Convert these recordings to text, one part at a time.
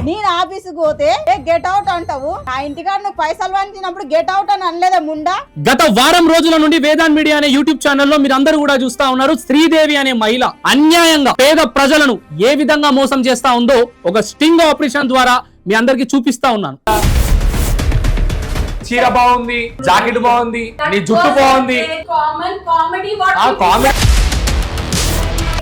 నేను ఆఫీస్ పోతే get out అంటావు, ఆ ఇంటికాడ నువ్వు పైసలు వంచినప్పుడు గెట్ అవుట్ అని అనలేదా ముండా? గత వారం రోజుల నుండి వేదాన్ మీడియా అనే యూట్యూబ్ ఛానల్లో మీరు అందరూ కూడా చూస్తా ఉన్నారు. శ్రీదేవి అనే మహిళ అన్యాయంగా పేద ప్రజలను ఏ విధంగా మోసం చేస్తా ఉందో ఒక స్టింగ్ ఆపరేషన్ ద్వారా మీ అందరికి చూపిస్తా ఉన్నాను. చీర బాగుంది, జాకెట్ బాగుంది, నీ జుట్టు బాగుంది.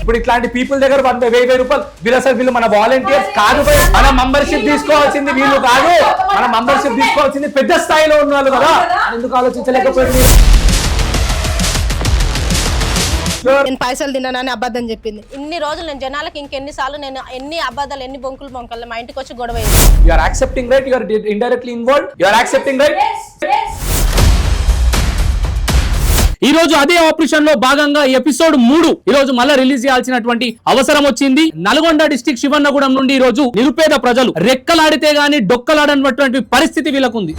ఇప్పుడు ఇట్లాంటి పీపుల్ దగ్గర 1000 రూపాయలు వీళ్ళు మన వాలంటీర్స్ కాదు. మన మెంబర్షిప్ తీసుకోవాల్సింది వీళ్ళు కాదు, మన మెంబర్షిప్ తీసుకోవాల్సింది పెద్ద స్థాయిలో ఉన్న వాళ్ళు కదా. ఎందుకు ఆలోచించలేకపోయింది? నేను పైసలు తిన్నానని అబద్ధం చెప్పింది. ఇన్ని రోజులు నేను జనాలకు ఇంకెన్నిసార్లు నేను ఎన్ని అబద్ధాలు ఎన్ని బొంకులు బొంకలు మా ఇంటికి వచ్చి గొడవ. You are accepting right, you are indirectly involved, you are accepting right. ఈ రోజు అదే ఆపరేషన్ లో భాగంగా ఎపిసోడ్ 3 ఈ రోజు మళ్ళీ రిలీజ్ చేయాల్సినటువంటి అవసరం వచ్చింది. నల్గొండ డిస్ట్రిక్ట్ శివన్నగూడెం నుండి ఈ రోజు నిరుపేద ప్రజలు రెక్కలాడితే గాని డొక్కలాడనటువంటి పరిస్థితి వీళ్ళకుంది.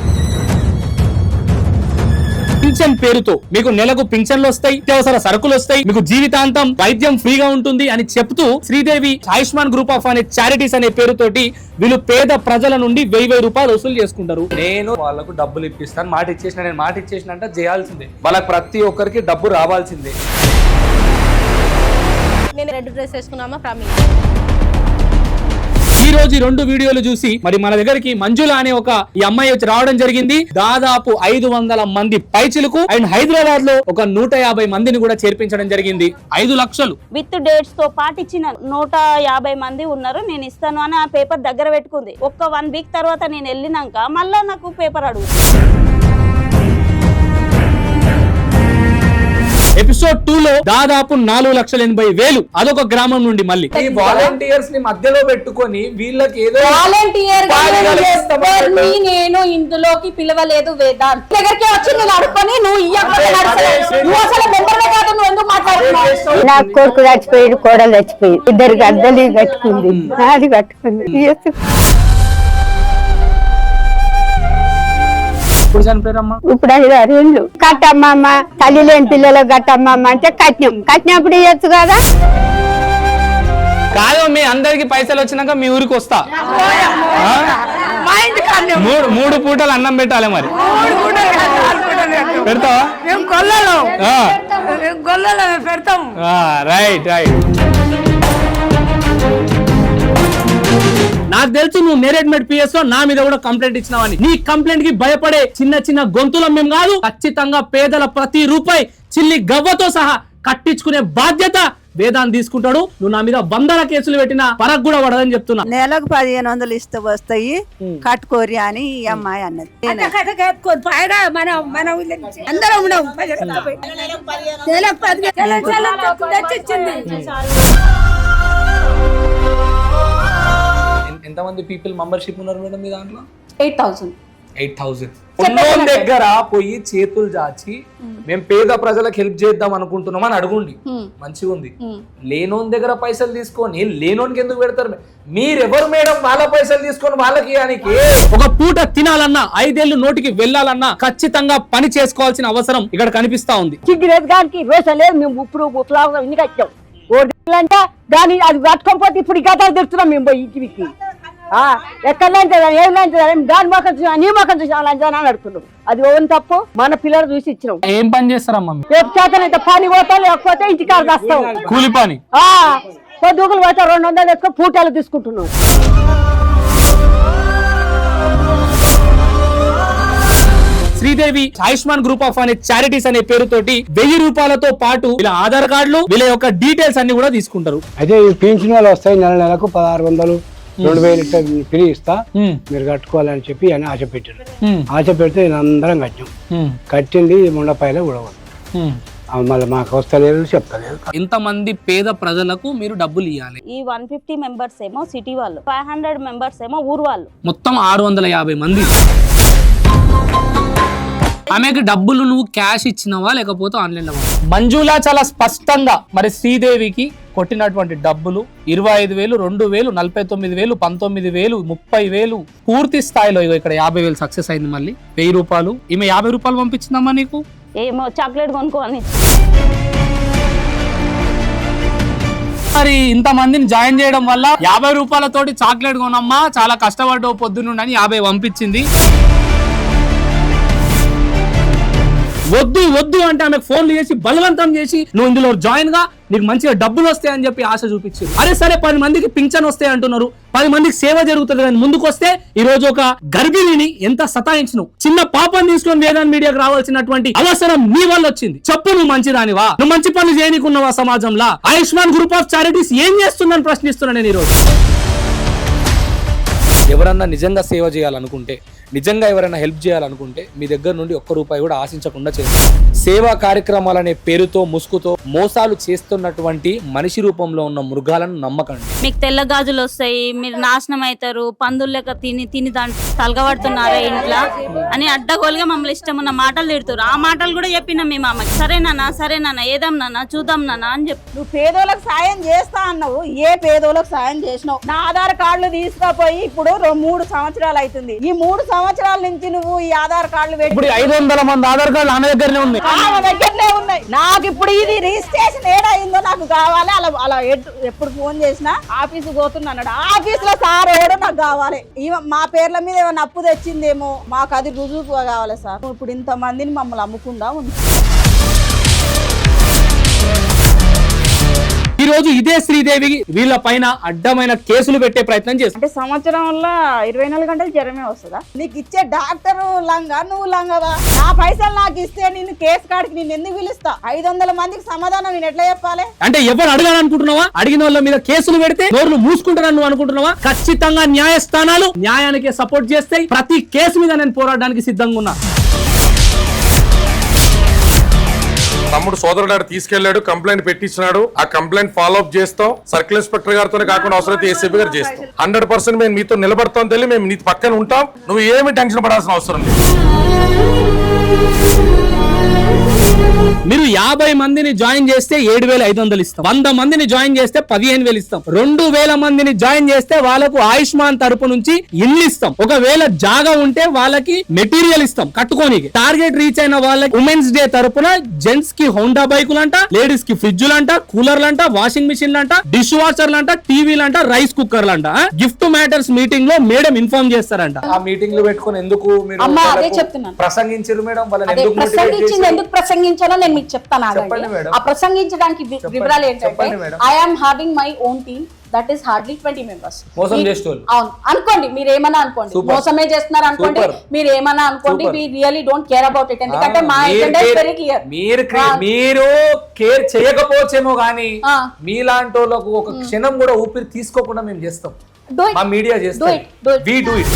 పింఛన్ పేరుతో మీకు నెలకు పింఛన్లు వస్తాయి, అత్యవసర సరుకులు వస్తాయి, మీకు జీవితాంతం వైద్యం ఫ్రీగా ఉంటుంది అని చెప్తూ శ్రీదేవి ఆయుష్మాన్ గ్రూప్ ఆఫ్ అనే చారిటీస్ అనే పేరుతోటి వీళ్ళు పేద ప్రజల నుండి 1000 రూపాయలు వసూలు చేసుకుంటారు. నేను వాళ్ళకు డబ్బులు ఇప్పిస్తాను, మాట ఇచ్చేసిన, నేను మాట ఇచ్చేసిన అంటే చేయాల్సిందే, వాళ్ళకి ప్రతి ఒక్కరికి డబ్బు రావాల్సిందే. నేను రెడ్ డ్రెస్ వేసుకున్నామా ఫ్యామిలీ. ఈ రోజు ఈ 2 వీడియోలు చూసి మరి మన దగ్గరికి మంజుల అనే ఒక ఈ అమ్మాయి వచ్చి రావడం జరిగింది. దాదాపు 500 మంది పైచిలకు అండ్ హైదరాబాద్ లో ఒక 150 మందిని కూడా చేర్పించడం జరిగింది. 5 లక్షలు విత్ డేట్స్ తో పాటు ఇచ్చిన 150 మంది ఉన్నారు. నేను ఇస్తాను అని ఆ పేపర్ దగ్గర పెట్టుకుంది. ఒక్క 1 వీక్ తర్వాత నేను వెళ్ళినాక మళ్ళా నాకు పేపర్ అడుగు. ఎపిసోడ్ 2 లో దాదాపు 4,80,000 అదొక గ్రామం నుండి మళ్ళీ ఈ వాలంటీర్స్ ని మధ్యలో పెట్టుకొని వీళ్ళకి ఏదో వాలంటీర్ నేను ఇందులోకి పిలవలేదు. వేదాంత్ దగ్గరికి వచ్చి నేను అడుక్కొని నువ్వు అసలు మెంబర్వే కాదు, నువ్వు ఎందుకు మాట్లాడుతున్నావు? నా కొడుకు చచ్చిపోయాడు, కోడలు చచ్చిపోయి, 2 గద్దలు కట్టుకుంది, నాది కట్టుకుంది. ఇప్పుడు 5-6 ఏళ్ళు. కట్టమ్మమ్మ, తల్లి లేని పిల్లలకు కట్టమ్మమ్మ అంటే కట్టినప్పుడు ఇవ్వచ్చు కదా. కాదు, మీ అందరికి పైసలు వచ్చినాక మీ ఊరికి వస్తా. 3 పూటలు అన్నం పెట్టాలి. మరి పెడతావా? Right right. నాకు తెలుసు నువ్వు నేరేడ్మెడ్ పిఎస్ లో నా మీద కూడా కంప్లైంట్ ఇచ్చినావని. నీ కంప్లైంట్ కి భయపడే చిన్న గొంతులం మేము కాదు. ఖచ్చితంగా పేదల ప్రతి రూపాయి చిల్లి గవ్వతో సహా కట్టించుకునే బాధ్యత వేదాంత్ తీసుకుంటాడు. నువ్వు నా మీద 100 కేసులు పెట్టినా పరకు కూడా పడదని చెప్తున్నా. నెలకు 1500 ఇస్తే వస్తాయి, కట్టుకోరి అని ఈ అమ్మాయి అన్నది. ఎంతమంది పీపుల్ మెంబర్షిప్ ఉన్నారు మేడం మీ దాంట్లో? 8,000 ఉన్నోన్ దగ్గర పోయి చేతులు చాచి మేము పేద ప్రజలకు హెల్ప్ చేద్దాం అనుకుంటున్నాం అని అడుగుండి, మంచిగా ఉంది. లేనోన్ దగ్గర పైసలు తీసుకొని లేనోన్కి ఎందుకు పెడతారు? మీరెవరు మేడం వాళ్ళ పైసలు తీసుకొని వాళ్ళకి ఇవ్వడానికి? ఒక పూట తినాలన్నా 5 ఏళ్ళు నోటికి వెళ్ళాలన్నా ఖచ్చితంగా పని చేసుకోవాల్సిన అవసరం ఇక్కడ కనిపిస్తా ఉంది. దాన్ని అది కట్టుకోకపోతే ఇప్పుడు గతాలు తెస్తున్నాం మేము పోయి ఇంటికి. ఎక్కడ దాని మొక్కలు చూసా, నీ మొక్కలు చూసా అని అడుగుతున్నాం. అది ఓన్ తప్పు. మన పిల్లలు చూసి ఇచ్చినాం. ఏం పని చేస్తారమ్మా? రేపు చేతనైతే పని పోతా, లేకపోతే ఇంటికాడ వస్తాం. కూలి పని పొద్దుగులు పోతే 200 ఎక్కువ పూటలు తీసుకుంటున్నాం. శ్రీదేవి ఆయుష్మాన్ గ్రూప్ ఆఫ్ అనే చారిటీస్ అనే పేరుతోటి 1000 రూపాయలతో పాటు వీళ్ళ ఆధార్ కార్డులు, వీళ్ళ యొక్క డీటెయిల్స్ అన్ని కూడా తీసుకుంటారు. అయితే ఈ పింఛన్ వాళ్ళు వస్తాయి, నెలకు 1600 2000 ఫ్రీ ఇస్తా, మీరు కట్టుకోవాలని చెప్పి అని ఆశ పెట్టారు. ఆశ పెడితే అందరం కట్టాం. కట్టింది ముండపాయలే కూడా మళ్ళీ మాకు వస్తలేదు, చెప్తలేదు. ఇంతమంది పేద ప్రజలకు మీరు డబ్బులు ఇవ్వాలి. ఈ 150 మెంబర్స్ ఏమో సిటీ వాళ్ళు, 500 మెంబర్స్ ఏమో ఊరు వాళ్ళు, మొత్తం 650 మంది. ఆమెకి డబ్బులు నువ్వు క్యాష్ ఇచ్చినవా లేకపోతే ఆన్లైన్? మంజుల చాలా స్పష్టంగా మరి శ్రీదేవికి కొట్టినటువంటి డబ్బులు 25,000, 2,000, 49,000, 19,000, 30,000 పూర్తి స్థాయిలో. ఇక్కడ 50,000 సక్సెస్ అయింది. మళ్ళీ 1000 రూపాయలు ఈమె 50 రూపాయలు పంపించిందమ్మా నీకు. ఏమో చాక్లెట్ కొనుక్కోని మరి ఇంత మందిని జాయిన్ చేయడం వల్ల 50 రూపాయలతోటి చాక్లెట్ కొనమ్మా, చాలా కష్టపడ్డావు పొద్దున్నుండని 50 పంపించింది. వద్దు వద్దు అంటే ఆమెకు ఫోన్లు చేసి బలవంతం చేసి నువ్వు ఇందులో జాయిన్ గా, నీకు మంచిగా డబ్బులు వస్తాయని చెప్పి ఆశ చూపించారు. అరే సరే 10 మందికి పింఛన్ వస్తాయి అంటున్నారు, 10 మందికి సేవ జరుగుతుంది కానీ ముందుకు వస్తే ఈ రోజు ఒక గర్భిణిని ఎంత సతాయించను, చిన్న పాపని తీసుకొని వేదాంత్ మీడియాకు రావాల్సినటువంటి అవసరం నీ వల్ల వచ్చింది. చెప్పు, నువ్వు మంచిదానివా? నువ్వు మంచి పనులు చేయనీకున్నావా సమాజంలో? ఆయుష్మాన్ గ్రూప్ ఆఫ్ చారిటీస్ ఏం చేస్తుందని ప్రశ్నిస్తున్నాను నేను ఈరోజు. ఎవరన్నా నిజంగా సేవ చేయాలనుకుంటే, నిజంగా ఎవరైనా హెల్ప్ చేయాలనుకుంటే మీ దగ్గర నుండి ఒక్క రూపాయి కూడా ఆశించకుండా చేస్తారు. సేవా కార్యక్రమాలనే పేరుతో ముసుగుతో మోసాలు చేస్తున్నటువంటి మనిషి రూపంలో ఉన్న మృగాలను నమ్మకండి. మీకు తెల్ల గాజులు వస్తాయి, మీరు నాశనం అవుతారు, పందులు లెక్క తిని తిని తలగబడుతున్నారా ఇంట్లో అని అడ్డగోలుగా మమ్మల్ని ఇష్టం ఉన్న మాటలు తిడుతారు. ఆ మాటలు కూడా చెప్పినాం మేము అమ్మకి. సరేనా ఏదాం నాన్న చూద్దాం నాన్న అని చెప్పి. నువ్వు పేదోళ్ళకి సాయం చేస్తా అన్నావు, ఏ పేదోళ్ళకి సాయం చేసినావు? నా ఆధార్ కార్డులు తీసుకుపోయి ఇప్పుడు 3 సంవత్సరాలు అవుతుంది. ఈ 3 సంవత్సరాల నుంచి నువ్వు ఈ ఆధార్ కార్డులు పెట్టి ఇప్పుడు 500 మంది ఆధార్ కార్డులు ఆమె దగ్గరనే ఉన్నాయి. ఆమె దగ్గరనే ఉన్నాయి. నాకు ఇప్పుడు ఇది రిజిస్ట్రేషన్ ఏడైందో నాకు కావాలి. అలా ఎప్పుడు ఫోన్ చేసినా ఆఫీసు పోతున్నా, ఆఫీస్ లో సార్ ఏడో నాకు కావాలి. మా పేర్ల మీద ఏమైనా అప్పు తెచ్చిందేమో, మాకు అది రుజువుగా కావాలి సార్. ఇప్పుడు ఇంత మందిని మమ్మల్ని అమ్ముకుండా ఉంది. ఈ రోజు ఇదే శ్రీదేవి వీళ్ళ పైన అడ్డమైన కేసులు పెట్టే ప్రయత్నం చేస్తారు. అంటే సంవత్సరంలో 24 గంటలు జ్వరమే వస్తుందా? నీకు ఇచ్చే డాక్టర్ లంగా, నువ్వు లంగవా? నా పైసలు నాకు ఇస్తే నేను కేసు కాడికి నేను ఎందుకు పిలుస్తా? 500 మందికి సమాధానం నేను ఎట్లా చెప్పాలి? అంటే ఎవరు అడగాలనుకుంటున్నావా? అడిగిన వాళ్ళ మీద కేసులు పెడితే నోర్లు మూసుకుంటారని నువ్వు అనుకుంటున్నావా? ఖచ్చితంగా న్యాయస్థానాలు న్యాయానికి సపోర్ట్ చేస్తాయి. ప్రతి కేసు మీద నేను పోరాడడానికి సిద్ధంగా ఉన్నా. తమ్ముడు సోదరుడు తీసుకెళ్లాడు, కంప్లైంట్ పెట్టించినాడు. ఆ కంప్లైంట్ ఫాలో అప్ చేస్తాం. సర్కిల్ ఇన్స్పెక్టర్ గారితోనే కాకుండా అవసరమైతే ఏసీపీ గారు చేస్తాం. 100% మేము మీతో నిలబడతాం తల్లి, మేము నీ పక్కన ఉంటాం. నువ్వు ఏమి టెన్షన్ పడాల్సిన అవసరం లేదు. మీరు 50 మందిని జాయిన్ చేస్తే 7,500 ఇస్తాం. 100 మందిని జాయిన్ చేస్తే 15,000 ఇస్తాం. 2,000 మందిని జాయిన్ చేస్తే వాళ్ళకు ఆయుష్మాన్ తరపు నుంచి ఇల్లు ఇస్తాం. ఒకవేళ జాగా ఉంటే వాళ్ళకి మెటీరియల్ ఇస్తాం కట్టుకోనికి. టార్గెట్ రీచ్ అయిన వాళ్ళకి ఉమెన్స్ డే తరపున జెంట్స్ కి హోండా బైకులంట, లేడీస్ కి ఫ్రిడ్జ్లంట, కూలర్లంట, వాషింగ్ మిషన్లంట, డిష్ వాషర్లంట, టీవీలంట, రైస్ కుక్కర్లంట గిఫ్ట్ మ్యాటర్స్ మీటింగ్ లో మేడం ఇన్ఫార్మ్ చేస్తారంట. ఆ మీటింగ్ లో పెట్టుకొని ఎందుకు మీరు అదే చెప్తున్నాను. ప్రసంగించారు మేడం? ఎందుకు ప్రసంగించాలో నేను మీకు చెప్తాను. ఆ ప్రసంగించడానికి వివరాలు ఏంటంటే, I'm having my own team that is hardly 20 members. మోసం చేస్తారు. అవును అనుకోండి, మీరు ఏమన్నా అనుకోండి, మోసమే చేస్తున్నారు అనుకోండి, మీరు ఏమన్నా అనుకోండి. We really don't care about it. ఎందుకంటే మా ఎజెండా ఇస్ వెరీ క్లియర్. మీరు కేర్ చేయకపోవచ్చేమో గానీ మీలాంటి వాళ్ళకు ఒక క్షణం కూడా ఊపిరి తీసుకోకుండా మేము చేస్తాం. మా మీడియా చేస్తాం. We do it.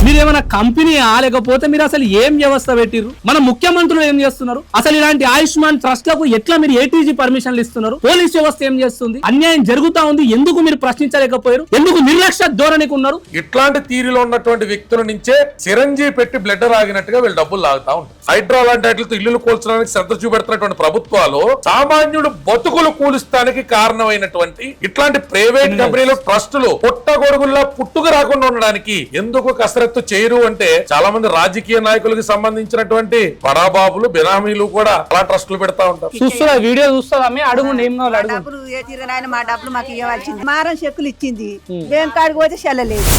మీరు ఏమైనా కంపెనీ లేకపోతే మీరు అసలు ఏం వ్యవస్థ పెట్టిర్రు? మన ముఖ్యమంత్రులు ఏం చేస్తున్నారు? అసలు ఇలాంటి ఆయుష్మాన్ ట్రస్ట్ లకు ఎట్లా మీరు ఏటీజీ పర్మిషన్లు ఇస్తున్నారు? పోలీస్ వ్యవస్థ ఏం చేస్తుంది? అన్యాయం జరుగుతా ఉంది, ఎందుకు మీరు ప్రశ్నించలేకపోయారు? ఎందుకు నిర్లక్ష్య ధోరణికి ఉన్నారు? ఇట్లాంటి తీరులో ఉన్నటువంటి వ్యక్తుల నుంచే చిరంజీవి పెట్టి బ్లడ్ ఆగినట్టుగా వీళ్ళు డబ్బులు లాగుతా ఉంటారు. హైడ్రా లాంటి వాటితో ఇల్లు కూల్చడానికి శ్రద్ధ చూపెడుతున్నటువంటి ప్రభుత్వాలు సామాన్యుడు బతుకులు కూలుస్తానికి కారణమైనటువంటి ఇట్లాంటి ప్రైవేట్ కంపెనీలు, ట్రస్టులు పుట్టగొడుగుల్లా పుట్టుకు రాకుండా ఉండడానికి ఎందుకు కసరత్తు చేయరు అంటే, చాలా మంది రాజకీయ నాయకులకు సంబంధించినటువంటి బడాబాబులు, బినామీలు కూడా అలా ట్రస్టులు పెడతా ఉంటారు. చూస్తున్నా వీడియో చూస్తా అడుగుండి ఏం కావాలి అడుగు. డబ్బులు ఏ తీరనాయన మా డబ్బులు మాకు ఇవ్వాల్సింది. మారం చెక్కులు ఇచ్చింది, బ్యాంక్ కాడికి పోతే చెల్లలేదు.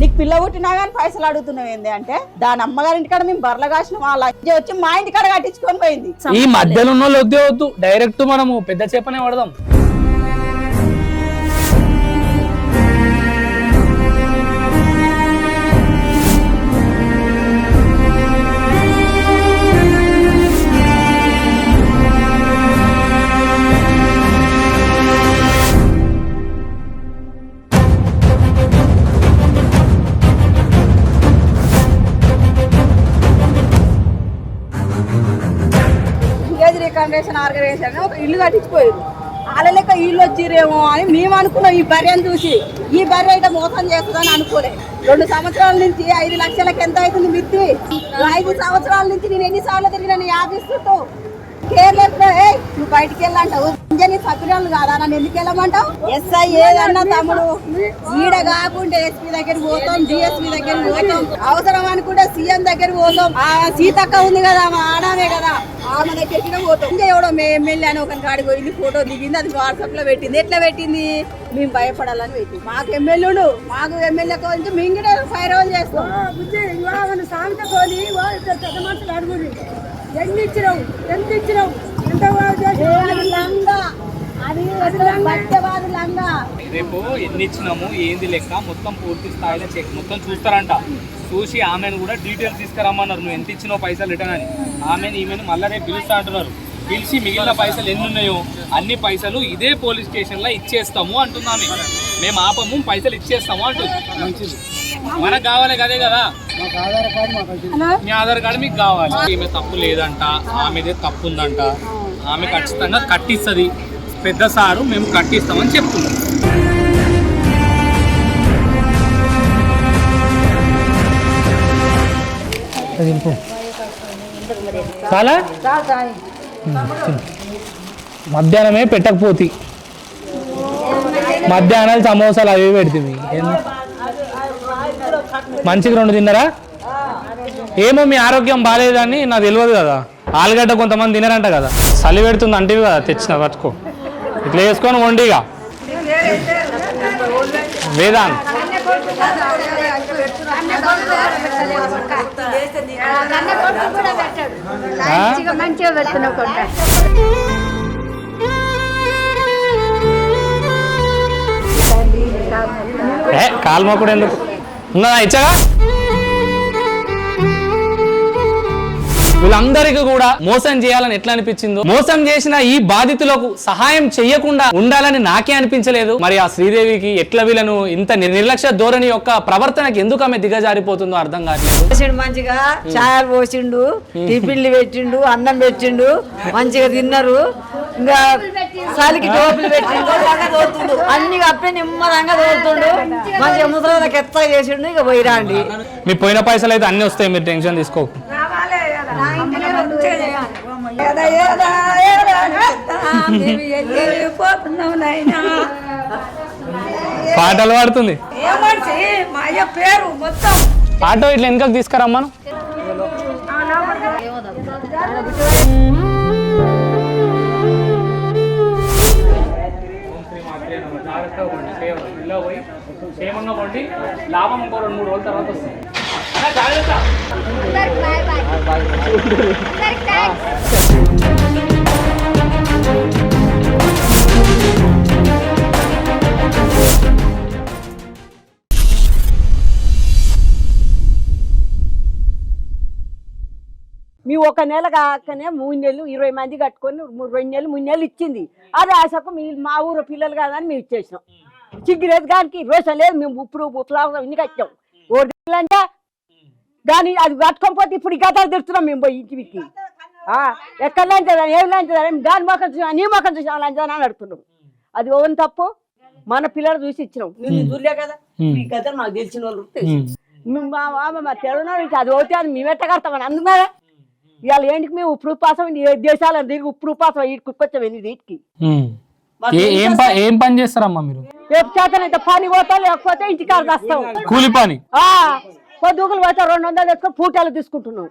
నీకు పిల్ల పుట్టినా కానీ పైసలు అడుగుతున్నావు ఏంది అంటే, దాని అమ్మగారి ఇంటికాడ మేము బర్ల కాసిన వాళ్ళ వచ్చి మా ఇంటికాడ కట్టించుకొని పోయింది. ఈ మధ్యలో ఉన్న వాళ్ళు వద్దు, డైరెక్ట్ మనము పెద్ద చేపనే పడదాం. ఆర్గనైజేషన్ ఒక ఇల్లు కట్టించిపోయారు. వాళ్ళ లెక్క ఇల్లు వచ్చిరేమో అని మేము అనుకున్నాం. ఈ బర్రెని చూసి ఈ బర్రె అయితే మోసం చేస్తుందని అనుకోలే. 2 సంవత్సరాల నుంచి 5 లక్షలకు ఎంత అవుతుంది మిత్తి? 5 సంవత్సరాల నుంచి నేను ఎన్నిసార్లు తిరిగినా నీ ఆఫీస్ చుట్టూ కేర్ లేకుండా నువ్వు బయటికి వెళ్ళంటావు నీ సభ్యురాలు కాదా నన్ను ఎందుకు వెళ్ళమంటావు ఎస్ఐ ఏదన్నా తమ్ముడు ఈడ కాకుండా ఎస్పీ దగ్గరికి పోతాం డిఎస్పీ దగ్గరికి పోతాం అవసరం అనుకుంటే సీఎం దగ్గరికి పోతాం ఆ సీతక్క ఉంది కదా మా ఆడామే కదా ఆమె దగ్గరికి పోతాం ఇంకా ఎవడో ఎమ్మెల్యే అని ఒక కాడికి వెళ్ళి ఫోటో దిగింది అది వాట్సాప్ లో పెట్టింది ఎట్లా పెట్టింది మేము భయపడాలని పెట్టింది మాకు ఎమ్మెల్యేలు మాకు ఎమ్మెల్యే కొంచెం మేము కూడా ఫైర్ ఆన్ చేస్తాం సామెత కోని పెద్ద మనుషులు అడుగుది ఎన్ని ఇచ్చినావు ఎంత ఇచ్చినావు రేపు ఎన్ని ఇచ్చినాము ఏంది లెక్క మొత్తం పూర్తి స్థాయిలో చెక్ మొత్తం చూస్తారంట. చూసి ఆమెను కూడా డీటెయిల్స్ తీసుకురమ్మన్నారు. నువ్వు ఎంత ఇచ్చినావు పైసలు రిటర్న్ అని. ఈమెను మళ్ళీ రేపు పిలుస్తా అంటున్నారు. పిలిచి మిగిలిన పైసలు ఎన్ని ఉన్నాయో అన్ని పైసలు ఇదే పోలీస్ స్టేషన్లో ఇచ్చేస్తాము అంటున్నాము. మేము ఆపము, పైసలు ఇచ్చేస్తాము అంటుంది. మనకు కావాలి కదే కదా, మీ ఆధార్ కార్డు మీకు కావాలి. ఈమె తప్పు లేదంట, ఆమెదే తప్పు ఉందంట. ఆమె ఖచ్చితంగా కట్టిస్తుంది. పెద్ద సారు మేము కట్టిస్తామని చెప్తున్నాం. చాలా మధ్యాహ్నమే పెట్టకపోతే మధ్యాహ్నాలు సమోసాలు అవి పెడుతుంది. మంచిగా 2 తిన్నారా? ఏమో మీ ఆరోగ్యం బాగాలేదని నాకు తెలియదు కదా. ఆలుగడ్డ కొంతమంది తినరంట కదా. చలి పెడుతుంది అంటే కదా తెచ్చిన పట్టుకో. ఇట్లా వేసుకొని వండిగా వేదాంత్ కాల్మ కూడా ఎందుకు ఉన్నదా ఇచ్చగా. వీళ్ళందరికీ కూడా మోసం చేయాలని ఎట్లా అనిపించిందో, మోసం చేసిన ఈ బాధితులకు సహాయం చెయ్యకుండా ఉండాలని నాకే అనిపించలేదు. మరి ఆ శ్రీదేవికి ఎట్లా వీళ్ళను ఇంత నిర్లక్ష్య ధోరణి యొక్క ప్రవర్తనకి ఎందుకు ఆమె దిగజారిపోతుందో అర్థం కావట్లేదు. మంచిగా చాయలు పోసిండు, టిఫిన్లు పెట్టిండు, అన్నం పెట్టిండు, మంచిగా తిన్నారు. ఇంకా చలికి టోపులు పెట్టిండు, తోలుతుండు అన్ని కప్పి నిమ్మదంగా తోలుతుండు. మంచిగా ముసలికి ఎత్తా చేసిండు. ఇక పోయిరాండి. మీ పోయిన పైసలు అయితే అన్ని వస్తాయి, మీరు టెన్షన్ తీసుకోకు. పాటలు పాడుతుంది. ఆటో ఇట్లా వెనకకు తీసుకురమ్మను. క్షేమంగా పండి లాభం ఇంకో 2-3 రోజుల తర్వాత వస్తుంది. మీ 1 నెల కాకనే 3 నెలలు 20 మంది కట్టుకొని 2 నెలలు 3 నెలలు ఇచ్చింది. అది ఆశకు మా ఊరు పిల్లలు కాదని మేము ఇచ్చేసినాం. చిగ్గులేదు కానీ రోషం లేదు. మేము ఇప్పుడు ఇన్ని కట్టాం. ఓడిలంటే కానీ అది కట్టుకోకపోతే ఇప్పుడు గతాలు తిడుతున్నాం మేము పోయి ఇంటికి. ఎక్కడ లంచదా ఏం లంచదా దాని మొక్కలు చూసా నీ మొక్కలు చూసా లంచదా అని అడుగుతున్నాం. అది ఓన్ తప్పు. మన పిల్లలు చూసి ఇచ్చినాం. నేను చూడలే కదా, ఈ గతాలు మాకు తెలిసిన వాళ్ళు మా తెలంగాణ అది ఒకటి అది మేము ఎట్ట కడతామని అందుకున్నారా. ఇవాళ ఏంటికి మేము ఉప్పుడు పాసం దేశాలను తిరిగి ఉప్పుడు పాసం ఇటుకొచ్చాం. వీటికి ఏం పని చేస్తారమ్మా మీరు? చేతనైతే పని పోతా, లేకపోతే ఇంటికాడ వస్తాం కూలి పని. పొద్దుగులు పోతే 200 వేసుకొని పూటలు తీసుకుంటున్నాం.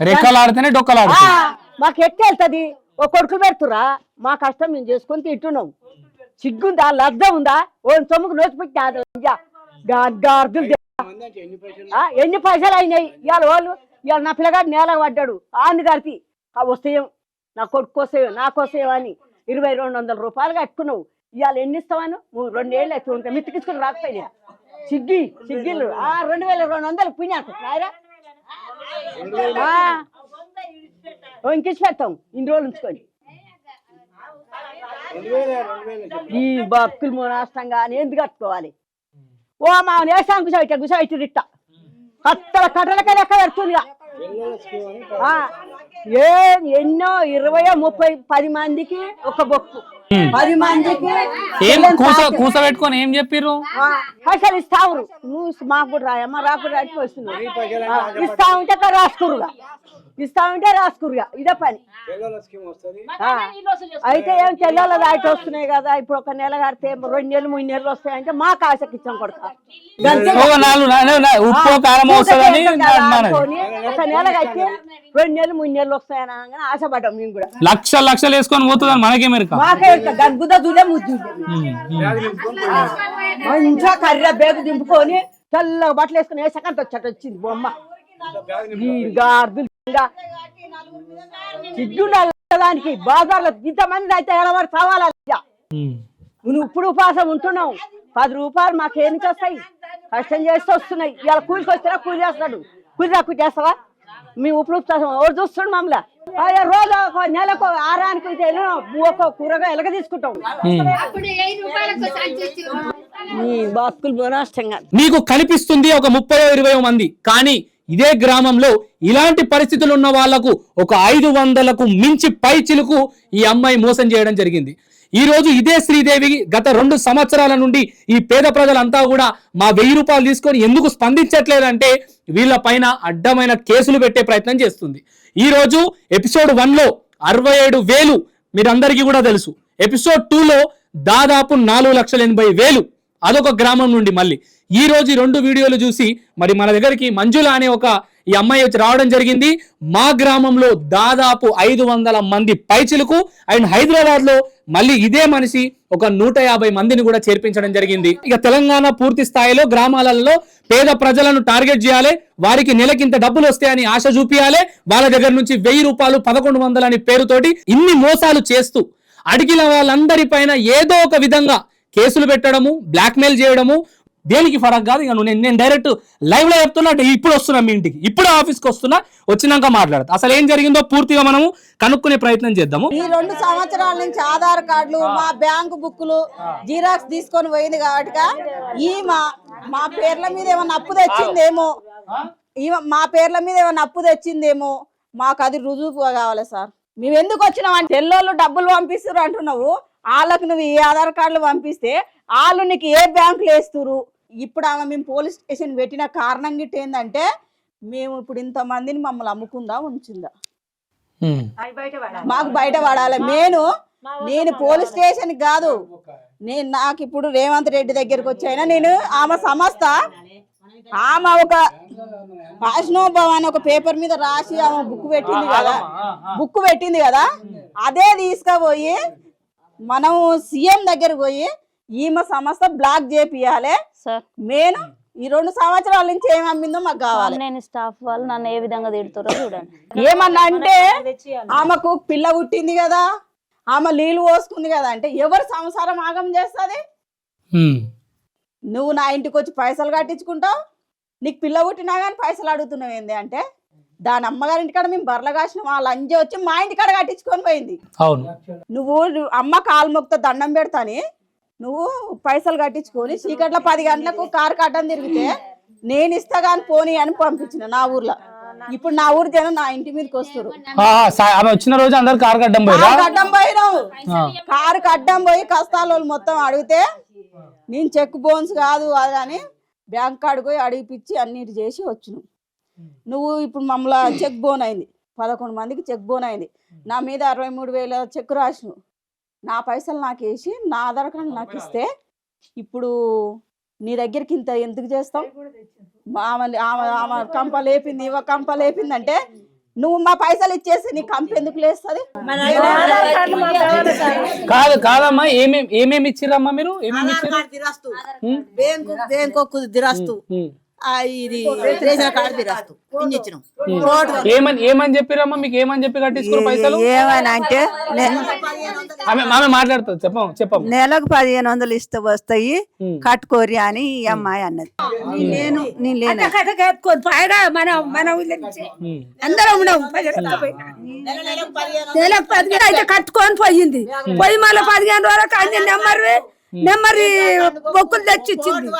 రెక్కలు ఆడితేనే డొక్కలు ఆడుతాయి. మాకు ఎట్ట వెళ్తుంది? ఒక కొడుకులు పెడుతురా, మా కష్టం మేము చేసుకొని తింటున్నాం. సిగ్గుందా, లజ్జ ఉందా? ఓ సొమ్ముకు నోచిపెట్టి ఎన్ని పైసలు అయినాయి ఇవాళ వాళ్ళు. ఇవాళ నా పిల్లగాడు నేల పడ్డాడు, ఆంది కడితే వస్తాయేం నా కొడుకు వస్తాయో నాకొస్తాయో అని 20-200 రూపాయలు కట్టుకున్నావు. ఇవాళ ఎన్ని ఇస్తామను? 2 ఏళ్ళు అయితే ఉంటాయి. మిత్తికించుకుని రాకపోయినా సిగ్గిళ్ళు 2200 పుణ్యాకు ఇంకిచ్చి పెడతాం. ఇన్ని రోజులు ఉంచుకొని ఈ భక్తులు మోనాష్టంగా ఎందుకు కట్టుకోవాలి? ఓ మా నేసాను గుసబెట్టి రిట్ట కట్టల కట్టలకే లెక్క పెడుతుందిగా. ఎన్నో 20-30 10 మందికి ఒక బొక్కు, 10 మందికి కూసబెట్టుకొని ఏం చెప్పిర్రు? పైసలు ఇస్తావురు. నువ్వు మాకు కూడా రాయమ్మ రాకుండా వస్తున్నావు. ఇస్తా ఉంటే రాసుకురుగా ఇస్తామంటే రాసుకురుగా ఇదే పని. అయితే ఏం చెల్లెల దాటి వస్తున్నాయి కదా, ఇప్పుడు ఒక నెల కడితే 2 నెలలు 3 నెలలు వస్తాయంటే మాకు ఆశకి ఇచ్చాం కొడతా. ఉప్పు కారం వస్తుందని ఒక నెల కడితే 2 నెలలు 3 నెలలు వస్తాయని అనగానే ఆశపడ్డాం మేము కూడా. లక్షలు వేసుకొని పోతుందని మనకే మెరక. మాకే గుద్ద దూలే ముద్దు మంచిగా కర్ర బేగు దింపుకొని తెల్లగా బట్టలు వేసుకుని ఏ సెకండ్ వచ్చింది బొమ్మ. సిగ్గుండాలి బాజార్లో ఇంతమంది అయితే ఎడబడి సవాలా. నువ్వు ఇప్పుడు ఉపాసం ఉంటున్నావు, 10 రూపాయలు మాకేనికి వస్తాయి, కష్టం చేస్తే వస్తున్నాయి. ఇలా కూలికి వస్తారా కూలి చేస్తాడు, కూలి రాకు చేస్తావా? మేము ఇప్పుడు ఎవరు చూస్తున్నాడు మమ్మల్ని. రోజు నెలకు 6 ఒక కూరగా ఎలగ తీసుకుంటాం. బతుకులు బోనాష్టంగా మీకు కనిపిస్తుంది ఒక 30-20 మంది, కానీ ఇదే గ్రామంలో ఇలాంటి పరిస్థితులు ఉన్న వాళ్లకు ఒక 500కు మించి పై చిలుకు ఈ అమ్మాయి మోసం చేయడం జరిగింది. ఈ రోజు ఇదే శ్రీదేవి గత 2 సంవత్సరాల నుండి ఈ పేద ప్రజలంతా కూడా మా 1000 రూపాయలు తీసుకొని ఎందుకు స్పందించట్లేదంటే వీళ్ళ పైన అడ్డమైన కేసులు పెట్టే ప్రయత్నం చేస్తుంది. ఈ రోజు ఎపిసోడ్ 1లో 67,000 మీరందరికీ కూడా తెలుసు. ఎపిసోడ్ 2లో దాదాపు 4,80,000 అదొక గ్రామం నుండి. మళ్ళీ ఈ రోజు ఈ 2 వీడియోలు చూసి మరి మన దగ్గరికి మంజుల అనే ఒక ఈ అమ్మాయి వచ్చి రావడం జరిగింది. మా గ్రామంలో దాదాపు 500 మంది పైచిలకు అండ్ హైదరాబాద్ లో మళ్ళీ ఇదే మనిషి ఒక 150 మందిని కూడా చేర్పించడం జరిగింది. ఇక తెలంగాణ పూర్తి స్థాయిలో గ్రామాలలో పేద ప్రజలను టార్గెట్ చేయాలి, వారికి నెలకింత డబ్బులు వస్తాయని ఆశ చూపియాలి, వాళ్ళ దగ్గర నుంచి 1000 రూపాయలు 1100 అని పేరుతోటి ఇన్ని మోసాలు చేస్తూ అడిగిన వాళ్ళందరి పైన ఏదో ఒక విధంగా కేసులు పెట్టడము, బ్లాక్మెయిల్ చేయడము. దేనికి ఫరక్ కాదు. ఇక నేను డైరెక్ట్ లైవ్ లో చెప్తున్నా, ఇప్పుడు వస్తున్నా మీ ఇంటికి, ఇప్పుడు ఆఫీస్కి వస్తున్నా, వచ్చినాక మాట్లాడతా. అసలు ఏం జరిగిందో పూర్తిగా మనము కనుక్కునే ప్రయత్నం చేద్దాము. ఈ 2 సంవత్సరాల నుంచి ఆధార్ కార్డులు, మా బ్యాంకు బుక్కులు జిరాక్స్ తీసుకొని పోయింది కాబట్టి మా పేర్ల మీద ఏమైనా అప్పు తెచ్చిందేమో, మా పేర్ల మీద ఏమైనా అప్పు తెచ్చిందేమో మాకు అది రుజువుగా కావాలి సార్. మేము ఎందుకు వచ్చినాం అంటే తెల్లోళ్ళు డబ్బులు పంపిస్తారు అంటున్నావు, వాళ్ళకు నువ్వు ఈ ఆధార్ కార్డులు పంపిస్తే వాళ్ళు నీకు ఏ బ్యాంకులు వేస్తురు. ఇప్పుడు మేము పోలీస్ స్టేషన్ పెట్టిన కారణం గిట్ట ఏంటంటే మేము ఇప్పుడు ఇంతమందిని మమ్మల్ని అమ్ముకుందా ఉంచిందా, మాకు బయట పడాలి. నేను పోలీస్ స్టేషన్ కాదు, నాకు ఇప్పుడు రేవంత్ రెడ్డి దగ్గరికి వచ్చాయినా నేను ఆమె సంస్థ ఆమె ఒక భాషణోభవ అని ఒక పేపర్ మీద రాసి ఆమె బుక్ పెట్టింది కదా, అదే తీసుకుపోయి మనం సీఎం దగ్గర పోయి ఈమె సంస్థ బ్లాక్ చేపియాలి సార్. నేను ఈ 2 సంవత్సరాల నుంచి ఏమి అమ్మిందో మాకు కావాలి. నేను స్టాఫ్ వాళ్ళు నన్ను ఏ విధంగా తిడుతారో చూడండి. ఏమన్నా అంటే ఆమెకు పిల్ల పుట్టింది కదా, ఆమె నీళ్ళు పోసుకుంది కదా అంటే ఎవరు సంసారం ఆగం చేస్తుంది? నువ్వు నా ఇంటికి వచ్చి పైసలు కట్టించుకుంటావు, నీకు పిల్ల పుట్టినా కానీ పైసలు అడుగుతున్నావు ఏంది అంటే దాని అమ్మగారి ఇంటికాడ మేము బర్రెలు కాసిన వాళ్ళ అంజి వచ్చి మా ఇంటికాడ కట్టించుకొని పోయింది. నువ్వు అమ్మ కాలు మొక్త దండం పెడతాని నువ్వు పైసలు కట్టించుకొని చీకట్ల 10 గంటలకు కారు కట్టం తిరిగితే నేను ఇస్తా కానీ పోనీ అని పంపించిన నా ఊర్లో. ఇప్పుడు నా ఊరు జనం నా ఇంటి మీదకి వస్తారు. వచ్చిన రోజు అందరు కారు కట్టం పోయినావు, కారు కట్టం పోయి కష్టాల మొత్తం అడిగితే నేను చెక్ బౌన్స్ కాదు అది అని బ్యాంక్ కార్డు పోయి అడిగిపిచ్చి అన్నిటి చేసి వచ్చినావు. నువ్వు ఇప్పుడు మమ్మల్ని చెక్ బోన్ అయింది, 11 మందికి చెక్ బోన్ అయింది. నా మీద 63,000 చెక్ రాసినావు, నా పైసలు నాకు వేసి నా ఆధార్ కార్డు నాకు ఇస్తే ఇప్పుడు నీ దగ్గరికి ఇంత ఎందుకు చేస్తావు? ఆమె కంప లేపింది, ఇవ కంప లేపింది అంటే నువ్వు మా పైసలు ఇచ్చేసి నీ కంప ఎందుకు లేస్తుంది? కాదమ్మా, ఏమేమి ఇచ్చిరమ్మా మీరు? ఏమని చెప్పిరమ్మా మీకు? ఏమని చెప్పి కట్టించుకున్న పైసలు? ఏమని అంటే ఆమె మాట్లాడుతుంది, చెప్పం. నెలకు 1,500 ఇస్తే వస్తాయి కట్టుకోరి అని ఈ అమ్మాయి అన్నది. నేను అందరం ఉన్నాం, నెలకు 15 అయితే కట్టుకొని పోయింది. పోయి మళ్ళీ 15 రోజులకు అన్ని నెమ్మరి బొక్కులు తెచ్చి ఇచ్చింది.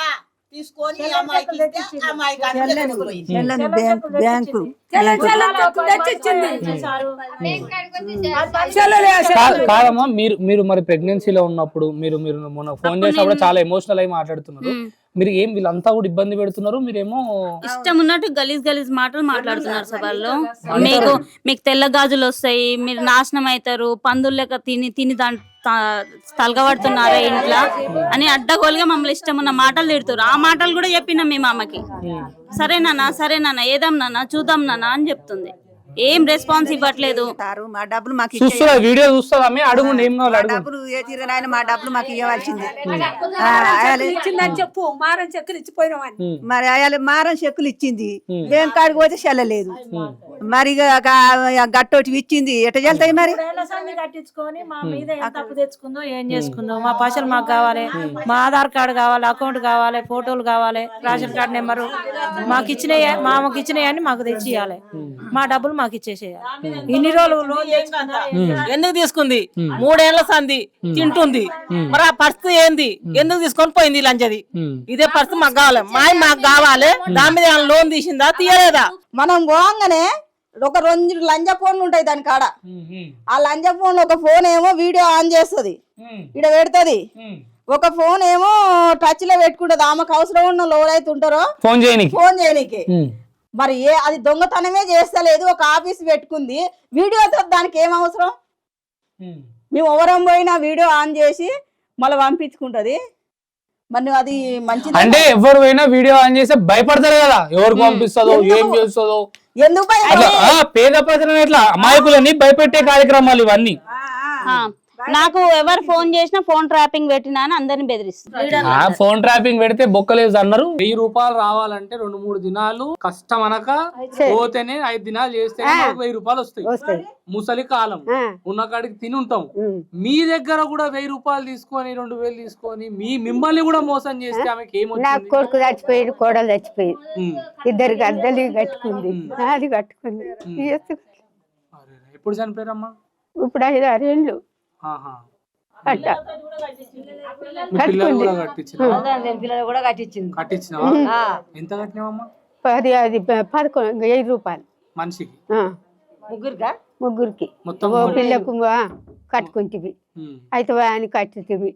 కాదమ్మా, మీరు మరి ప్రెగ్నెన్సీలో ఉన్నప్పుడు మీరు మొన్న ఫోన్ చేసినప్పుడు చాలా ఎమోషనల్ అయి మాట్లాడుతున్నారు. మీరు ఏం వీళ్ళంతా కూడా ఇబ్బంది పెడుతున్నారు, మీరేమో ఇష్టం ఉన్నట్టు గలీజ్ గలీజ్ మాటలు మాట్లాడుతున్నారు సభల్లో. మీకు తెల్ల గాజులు వస్తాయి, మీరు నాశనం అవుతారు, పందులు లెక్క తిని తలగబడుతున్నారా ఇంట్లో అని అడ్డగోలుగా మమ్మల్ని ఇష్టం ఉన్న మాటలు తిడుతున్నారు. ఆ మాటలు కూడా చెప్పినాం మేము అమ్మకి. సరేనా ఏదాం చూద్దాం నాన్న అని చెప్తుంది. ఏం రెస్పాన్స్ ఇవ్వట్లేదు. మా డబ్బులు మాకు చూస్తున్నా వీడియో చూస్తుందా అడుగుండి ఏం కావాలి అడుగు. డబ్బులు ఏ తీరనాయన మా డబ్బులు మాకు ఇవ్వాల్సింది. చెప్పు మారం చెక్కులు ఇచ్చిపోయినామని. మరి ఆయన మారం చెక్కులు ఇచ్చింది, బ్యాంక్ కాడికి పోతే చెల్లలేదు. మరి గట్టోటి ఇచ్చింది, ఎట చెల్తాయి మరి? కట్టించుకొని మా మీద ఎంత తప్పు తెచ్చుకుందో ఏం చేసుకుందో, మా పైసలు మాకు కావాలి, మా ఆధార్ కార్డు కావాలి, అకౌంట్ కావాలి, ఫోటోలు కావాలి, రేషన్ కార్డు నెంబరు మాకు ఇచ్చినాయని మాకు తెచ్చి ఇవ్వాలి. మా డబ్బులు మాకు ఇచ్చేసేయాలి. ఇన్ని రోజులు ఎందుకు తీసుకుంది? 3 ఏళ్ల సంది తింటుంది, మరి ఆ పరిస్థితి ఏంది? ఎందుకు తీసుకొని పోయింది లంచది? ఇదే పరిస్థితి మాకు కావాలి. మాకు కావాలి. దాని మీద లోన్ తీసిందా తీయలేదా? మనం పోగానే ఒక 2 లంజ ఫోన్లు ఉంటాయి దాని కాడ. ఆ లంజ ఫోన్ ఒక ఫోన్ ఏమో వీడియో ఆన్ చేస్తుంది, ఇక్కడ పెడుతుంది. ఒక ఫోన్ ఏమో టచ్ లో పెట్టుకుంటది. ఆమెకు అవసరం ఉన్న ఎవరైతే ఉంటారో ఫోన్ చేయనీకి. మరి అది దొంగతనమే చేస్తలేదు. ఒక ఆఫీస్ పెట్టుకుంది, వీడియోతో దానికి ఏం అవసరం? మేము ఎవరం పోయినా వీడియో ఆన్ చేసి మళ్ళీ పంపించుకుంటది. మరి అది మంచిది అంటే ఎవరు పోయినా వీడియో ఆన్ చేస్తే భయపడతారు కదా, ఎవరికి పంపిస్తుందో ఏం చేస్తుందో. ఎందుకు పేద ప్రజలను ఎట్లా అమాయకులని భయపెట్టే కార్యక్రమాలు ఇవన్నీ. నాకు ఎవరు ఫోన్ చేసినా ఫోన్ ట్రాపింగ్ పెట్టినా అని అందరిని బెదిరిస్తారు. ఫోన్ ట్రాపింగ్ పెడితే బొక్కలేదు అన్నారు. 1000 రూపాయలు రావాలంటే 2-3 దినాలు కష్టం అనక పోతేనే 5 దినాలు చేస్తే 1000 రూపాయలు వస్తాయి. ముసలి కాలం ఉన్న కాడికి తిని ఉంటాం. మీ దగ్గర కూడా 1000 రూపాయలు తీసుకొని 2000 తీసుకొని మిమ్మల్ని కూడా మోసం చేస్తే ఆమెకి ఏమొచ్చింది? కొడుకు చచ్చిపోయింది, కోడలు చచ్చిపోయింది, 2 అద్దెలు కట్టుకుంది, అది కట్టుకుంది. ఎప్పుడు చనిపోయారమ్మా? ఇప్పుడు 5-6 ఏళ్ళు. పిల్లలు కూడా కట్టించింది. ఎంత కట్టినావమ్మా? 1000 రూపాయలు మనిషికి, ముగ్గురికి పిల్లకు కట్టుకుంటుంది. అయితే అని కట్టుతుంది,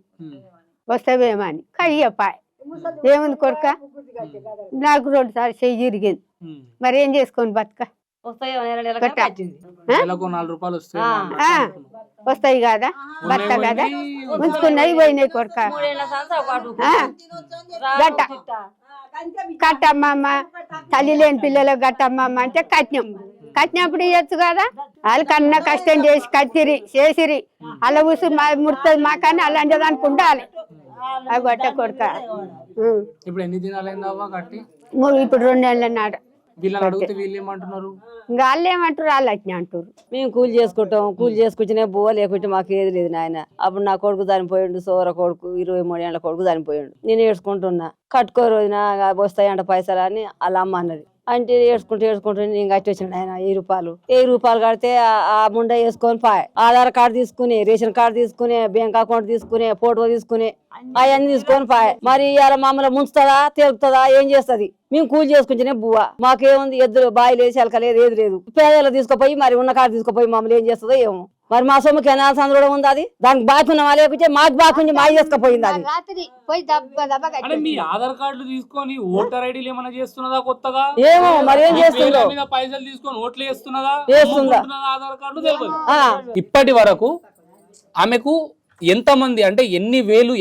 వస్తావేమో అని కయ్యపాయ. ఏముంది కొడుక, నాకు 2 సార్లు చెయ్యి ఇరిగింది, మరి ఏం చేసుకొని బతుక? వస్తాయి కదా భర్త కదా, ఉంచుకున్నాయి పోయినాయి కొడుక. గట్ట కట్టమ్మమ్మ, తల్లి లేని పిల్లలకు కట్టమ్మమ్మ అంటే కట్టినప్పుడు ఇవ్వచ్చు కదా. వాళ్ళు కన్నా కష్టం చేసి కట్టిరి చేసిరి, అలా కూసు ముడుతుంది మా కానీ అలాంటి దానికి ఉండాలి. అవి గట్ట కొడుక. ఇప్పుడు ఎన్ని దినాలైందవ్వా కట్టి? ఇప్పుడు 2 నెలల నాడు. వీళ్ళని అడిగితే వీళ్ళు ఏమంటున్నారు? వాళ్ళు ఏమంటారు, వాళ్ళు అట్నే అంటారు. మేము కూలి చేసుకుంటాం, కూలి చేసుకుంటేనే బువ్వ, లేకుంటే మాకు ఏది లేదు నాయన. అప్పుడు నా కొడుకు చనిపోయిండు, సోర కొడుకు 23 ఏళ్ళ కొడుకు చనిపోయిండు. నేను ఏడ్చుకుంటున్నా, కట్టుకో రోజున వస్తాయంట పైసలు అని వాళ్ళ అమ్మ అన్నది. అంటే ఏడ్చుకుంటూ నేను కట్టి వచ్చిన ఆయన 1000 రూపాయలు. 1000 రూపాయలు కడితే ఆ ముండ వేసుకొని పాయ్, ఆధార్ కార్డు తీసుకుని, రేషన్ కార్డు తీసుకుని, బ్యాంక్ అకౌంట్ తీసుకుని, ఫోటో తీసుకుని, అవన్నీ తీసుకొని పాయ్. మరి ఇవాళ మమ్మల్ని ముంచుతుందా తెలుపుతుందా ఏం చేస్తుంది? మేము కూలి చేసుకుంటేనే బువ్వ, మాకేముంది? ఎద్దులు బాయి లేదు, చెలక లేదు, ఏది లేదు. పేదలు తీసుకుపోయి మరి ఉన్న కార్డు తీసుకుపోయి మమ్మల్ని ఏం చేస్తుందో ఏమో. మరి మా సొమ్ము కెనాల్స్ అందులో ఉంది, అది దానికి బాకున్నామా లేకుంటే మాకు బాకుంది మా చేసుకుపోయింది. అది మీ ఆధార్ కార్డులు తీసుకొని ఓటర్ ఐడీలు ఏమైనా చేస్తున్నదా కొత్తగా? ఏమో మరి ఏం చేస్తుందో. పైసలు తీసుకొని ఓట్లు వేస్తున్నదా? ఆధార్ కార్డు తెలియదు. ఇప్పటి వరకు ఆమెకు ఎంత మంది అంటే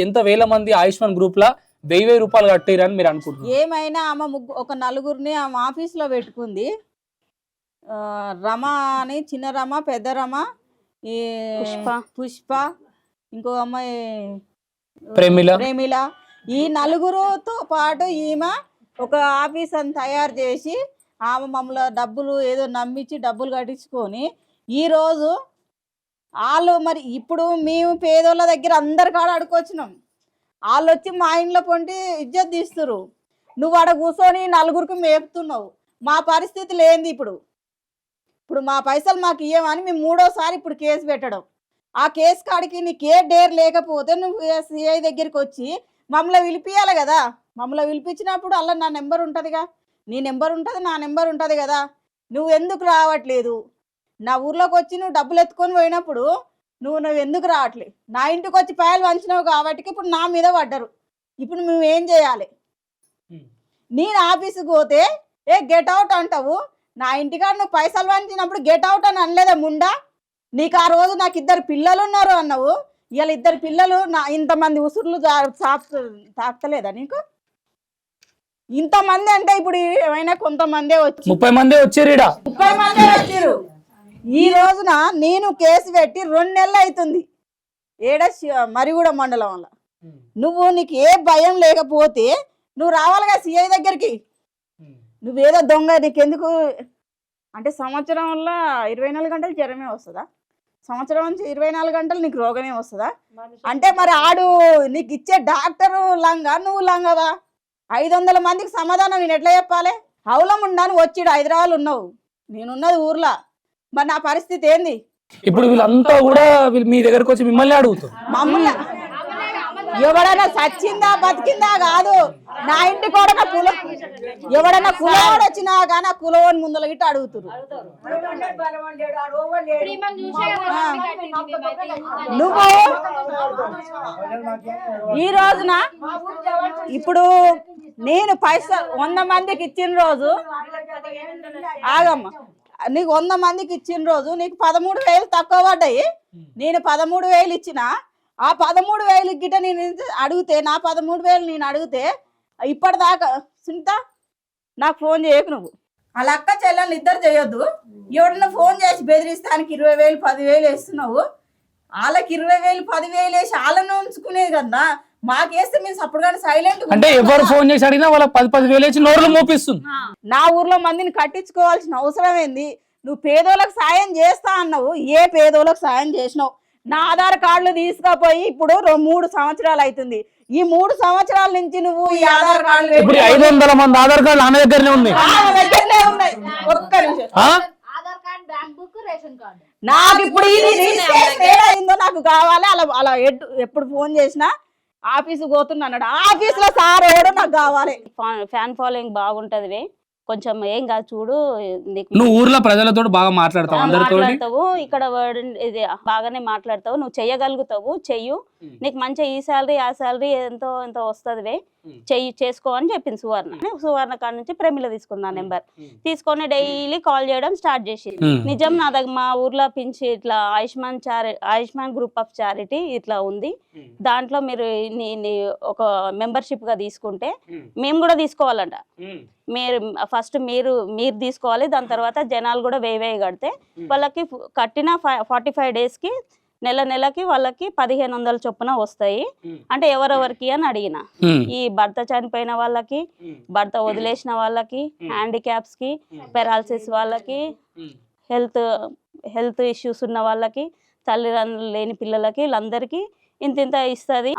ఎంత వేల మంది ఆయుష్మాన్ గ్రూప్ లా 1000 రూపాయలు కట్టారని మీరు అనుకుంటున్నారు? ఏమైనా ఆమె ఒక 4గురిని ఆమె ఆఫీస్లో పెట్టుకుంది. రమ అని, చిన్న రమ, పెద్ద రమ, ఈ పుష్ప, ఇంకో అమ్మాయి ప్రేమిల. ఈ 4గురుతో పాటు ఈమె ఒక ఆఫీస్ అని తయారు చేసి ఆమె మమ్మల్ని డబ్బులు ఏదో నమ్మించి డబ్బులు కట్టించుకొని ఈరోజు వాళ్ళు మరి ఇప్పుడు మేము పేదోళ్ళ దగ్గర అందరి కాడ అడుకొచ్చినాం. వాళ్ళు వచ్చి మా ఇంట్లో పొంటి ఇజ్జత్ తీస్తున్నారు. నువ్వు ఆడ కూర్చొని 4గురికి మేపుతున్నావు. మా పరిస్థితి లేనిది ఇప్పుడు మా పైసలు మాకు ఇవ్వమని మేము 3వ సారి ఇప్పుడు కేసు పెట్టడం. ఆ కేసు కాడికి నీకు ఏ డేర్ లేకపోతే నువ్వు సిఐ దగ్గరికి వచ్చి మమ్మల్ని పిలిపియాలి కదా. మమ్మల్ని పిలిపించినప్పుడు అలా నా నెంబర్ ఉంటుందిగా, నీ నెంబర్ ఉంటుంది, నా నెంబర్ ఉంటుంది కదా. నువ్వు ఎందుకు రావట్లేదు? నా ఊర్లోకి వచ్చి నువ్వు డబ్బులు ఎత్తుకొని పోయినప్పుడు నువ్వు ఎందుకు రావట్లేదు? నా ఇంటికి వచ్చి పాయలు వంచినావు కాబట్టి ఇప్పుడు నా మీద పడ్డరు. ఇప్పుడు మేము ఏం చేయాలి? నేను ఆఫీస్కి పోతే గెట్ అవుట్ అంటావు. నా ఇంటికాడ నువ్వు పైసలు పంచినప్పుడు గెట్ అవుట్ అని అనలేదా ముండా? నీకు ఆ రోజు నాకు 2 పిల్లలు ఉన్నారు అన్నావు. ఇవాళ 2 పిల్లలు నా ఇంతమంది ఉసుర్లు తాకుతలేదా నీకు? ఇంతమంది అంటే ఇప్పుడు ఏమైనా కొంతమందే వచ్చి 30 మంది వచ్చారు. 30 మందే వచ్చారు. ఈ రోజున నేను కేసు పెట్టి 2 నెలలు అవుతుంది మరిగూడ మండలం వల్ల. నీకు ఏ భయం లేకపోతే నువ్వు రావాలిగా సిఐ దగ్గరికి. నువ్వేదో దొంగ, నీకెందుకు అంటే సంవత్సరం వల్ల 24 గంటలు జ్వరమే వస్తుందా? సంవత్సరం నుంచి 24 గంటలు నీకు రోగమే వస్తుందా? అంటే మరి ఆడు నీకు ఇచ్చే డాక్టరు లంగా, నువ్వు లంగవా? 500 మందికి సమాధానం నేను ఎట్లా చెప్పాలి? హౌలం ఉండాను వచ్చిడు, హైదరాబాద్ ఉన్నావు, నేనున్నది ఊర్లో. మరి నా పరిస్థితి ఏంది? ఇప్పుడు వీళ్ళంతా కూడా మీ దగ్గరకు వచ్చి మిమ్మల్ని అడుగుతారు. మమ్మల్ని ఎవడైనా చచ్చిందా బతికిందా కాదు, నా ఇంటి కూడా ఎవడైనా కులవాడు వచ్చినా కానీ ఆ కులవాడిని ముందర గిట్ట అడుగుతురు. నువ్వు ఈ రోజున ఇప్పుడు నేను పైసలు 100 మందికి ఇచ్చిన రోజు ఆగమ్మ, నీకు 100 మందికి ఇచ్చిన రోజు నీకు 13,000 తక్కువ పడ్డాయి. నేను 13,000 ఇచ్చిన. ఆ 13,000 గిట్ట నేను అడిగితే, నా 13,000 నేను అడిగితే ఇప్పటిదాకా సునీత నాకు ఫోన్ చేయకు. నువ్వు వాళ్ళ అక్క చెల్లెళ్ళు 2 చేయొద్దు. ఎవడన్నా ఫోన్ చేసి బెదిరిస్తానికి 20,000 10,000 వేస్తున్నావు. వాళ్ళకి 20,000 10,000 వేసి వాళ్ళని ఉంచుకునేది కదా. మాకేస్తే మేము అప్పుడు కానీ సైలెంట్. అంటే ఎవరు ఫోన్ చేసి అడిగినా వాళ్ళకి 10,000 వేసి నోర్లు మోపిస్తుంది. నా ఊర్లో మందిని కట్టించుకోవాల్సిన అవసరం ఏంది? నువ్వు పేదోళ్ళకి సాయం చేస్తా అన్నావు. ఏ పేదోళ్ళకి సాయం చేసినావు? నా ఆధార్ కార్డులు తీసుకుపోయి ఇప్పుడు 3 సంవత్సరాలు అవుతుంది. ఈ 3 సంవత్సరాల నుంచి నువ్వు ఈ ఆధార్ కార్డులు 500 మంది ఆధార్ కార్డులు ఆమె దగ్గరనే ఉన్నాయి. ఒక్క నిమిషం. నాకు ఇప్పుడు అయిందో నాకు కావాలి. అలా ఎప్పుడు ఫోన్ చేసినా ఆఫీసు పోతున్నా అన్నాడు. ఆఫీసులో సార్ ఎవడో నాకు కావాలి. ఫ్యాన్ ఫాలోయింగ్ బాగుంటది, కొంచెం ఏం కాదు చూడు. నువ్వు ఊర్లో ప్రజలతో బాగా మాట్లాడతావు, అందరితో ఇక్కడ ఇది బాగానే మాట్లాడతావు, నువ్వు చెయ్యగలుగుతావు, చెయ్యు. నీకు మంచిగా ఈ శాలరీ ఆ శాలరీ ఎంతో ఎంతో వస్తుంది, చేసుకో అని చెప్పింది సువర్ణ. సువర్ణ కాడ నుంచి ప్రేమిల తీసుకుంది నెంబర్ తీసుకొని డైలీ కాల్ చేయడం స్టార్ట్ చేసింది. నిజం నా దగ్గర మా ఊర్లో పింఛి ఇట్లా ఆయుష్మాన్ గ్రూప్ ఆఫ్ చారిటీ ఇట్లా ఉంది, దాంట్లో మీరు ఒక మెంబర్షిప్ గా తీసుకుంటే మేము కూడా తీసుకోవాలంట. ఫస్ట్ మీరు తీసుకోవాలి, దాని తర్వాత జనాలు కూడా వేయి కడితే వాళ్ళకి కట్టిన 45 days కి నెలకి వాళ్ళకి 1,500 చొప్పున వస్తాయి. అంటే ఎవరెవరికి అని అడిగిన, ఈ భర్త చనిపోయిన వాళ్ళకి, భర్త వదిలేసిన వాళ్ళకి, హ్యాండిక్యాప్స్ కి, పెరాలసిస్ వాళ్ళకి, హెల్త్ ఇష్యూస్ ఉన్న వాళ్ళకి, తల్లిదండ్రులు లేని పిల్లలకి, వీళ్ళందరికీ ఇంత ఇస్తుంది.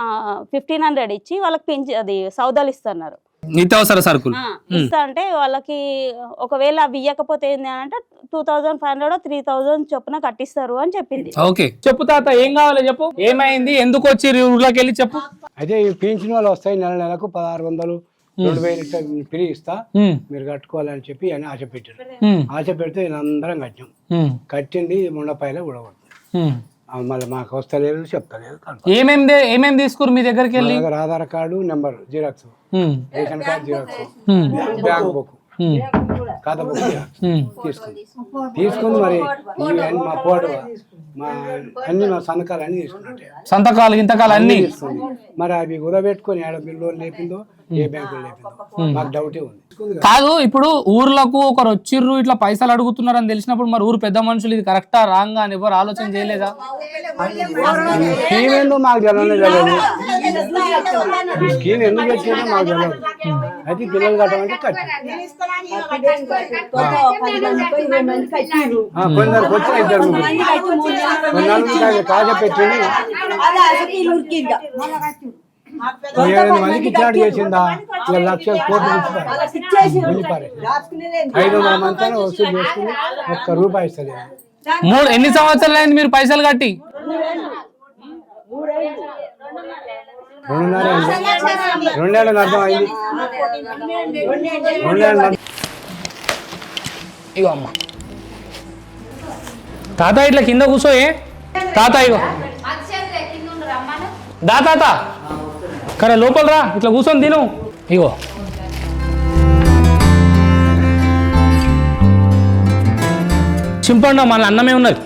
1,500 ఇచ్చి వాళ్ళకి అది సౌదాలు ఇస్తున్నారు, నిత్యావసర సరుకులు ఇస్తా. అంటే వాళ్ళకి ఒకవేళ అవి ఇవ్వకపోతే ఏంటి అంటే 2,500 3,000 చొప్పున కట్టిస్తారు అని చెప్పింది. ఓకే చెప్పు తాత, ఏం కావాలి చెప్పు, ఏమైంది, ఎందుకు వచ్చి ఊర్లోకి వెళ్ళి చెప్పు. అయితే ఈ పింఛన్ వాళ్ళు వస్తాయి, నెలకు 1,600 2,000 ఫ్రీ ఇస్తా, మీరు కట్టుకోవాలని చెప్పి అని ఆశ పెట్టారు. ఆశ పెడితే అందరం కట్టాం. కట్టింది ముండపాయలే ఉడగొట్టు. మళ్ళీ మాకు వస్తలేదు, చెప్తలేదు. ఏమేమి తీసుకురు మీ దగ్గరికి వెళ్ళి? Aadhaar card number xerox, ration card xerox, bank book, ఖాతా బుక్ తీసుకుంది. మరి మా పోటు అన్ని మా సంతకాలు అన్ని తీసుకున్నట్టే, సంతకాలు ఇంతకాలు అన్ని తీసుకుంది. మరి అవి కుదబెట్టుకొని ఏడ బిల్లు లేపిందో ఏ బ్యాంకులో లేపిందో మాకు డౌటే ఉంది. కాదు, ఇప్పుడు ఊర్లకు ఒకరు వచ్చిర్రు ఇట్లా పైసలు అడుగుతున్నారు అని తెలిసినప్పుడు మరి ఊరు పెద్ద మనుషులు ఇది కరెక్టా రాంగా అని ఎవరు ఆలోచన చేయలేదా? స్కీమ్ ఏందో మాకు తెలియదు, స్కీమ్ ఎందుకు వచ్చిందో మాకు తెలియదు. అయితే పిల్లలు కట్టమంటే కట్టి కొందరికి వచ్చిన 2 కాజ పెట్టింది. 7 మందికి చాటు చేసిందా, 1,00,000 కోట్లు వెళ్ళిపారు. 500 మంది వసూలు చేసుకుని ₹1 ఇస్తలేదు. ఎన్ని సంవత్సరాలు అయింది మీరు పైసలు కట్టి? 2 ఏళ్ళ అర్థం అయింది. 2 ఏళ్ళ ఇగో అమ్మ తాత ఇట్లా కింద కూర్చోయే తాత, ఇగో దా తాత, కానీ లోపల రా, ఇట్లా కూర్చొని తిను. ఇగో చింపండి మన అన్నమే ఉన్నది.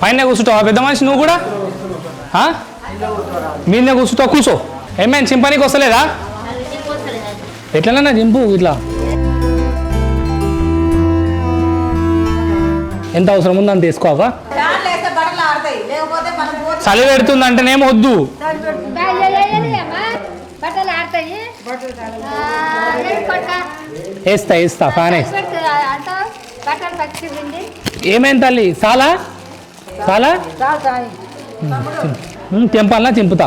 పైన కూర్చుంటావా పెద్ద మనిషి నువ్వు కూడా? మీదే కూర్చుంటావు, కూర్చో. ఏమైనా చింపనీకి వస్తలేదా? ఎట్లన్నా చింపు ఇట్లా. ఎంత అవసరం ఉందని తీసుకోవా? చలి పెడుతుందంటేనేమో వద్దు. వేస్తా ఫ్యాన్ ఏమైంది తల్లి? చాలా తెంపాలన్నా చింపుతా.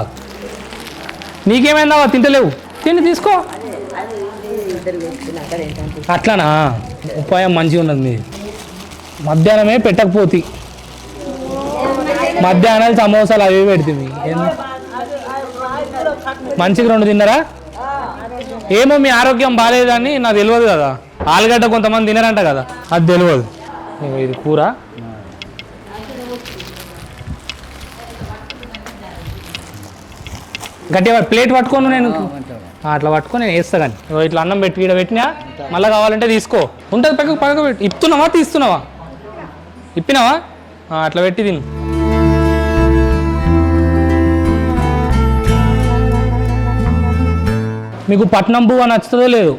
నీకేమైందా? తింటలేవు, తిని తీసుకో. అట్లానా? ఉపాయం మంచిగా ఉన్నది మీది. మధ్యాహ్నమే పెట్టకపోతే మధ్యాహ్నాలు సమోసాలు అవి పెడుతుంది. మంచిగా 2 తిన్నారా? ఏమో మీ ఆరోగ్యం బాగాలేదని నాకు తెలియదు కదా. ఆలుగడ్డ కొంతమంది తినరంట కదా, అది తెలియదు. ఇది కూర గట్టిగా ప్లేట్ పట్టుకోను నేను అట్లా పట్టుకొని నేను వేస్తా. కానీ ఇట్లా అన్నం పెట్టి ఇక్కడ పెట్టినా మళ్ళీ కావాలంటే తీసుకో. ఉంటుంది పక్కకు పెట్టి. ఇప్పుతున్నావా తీస్తున్నావా? ఇప్పినావా? అట్లా పెట్టి తిను. మీకు పట్నం పువ్వు నచ్చుతుందో లేదు?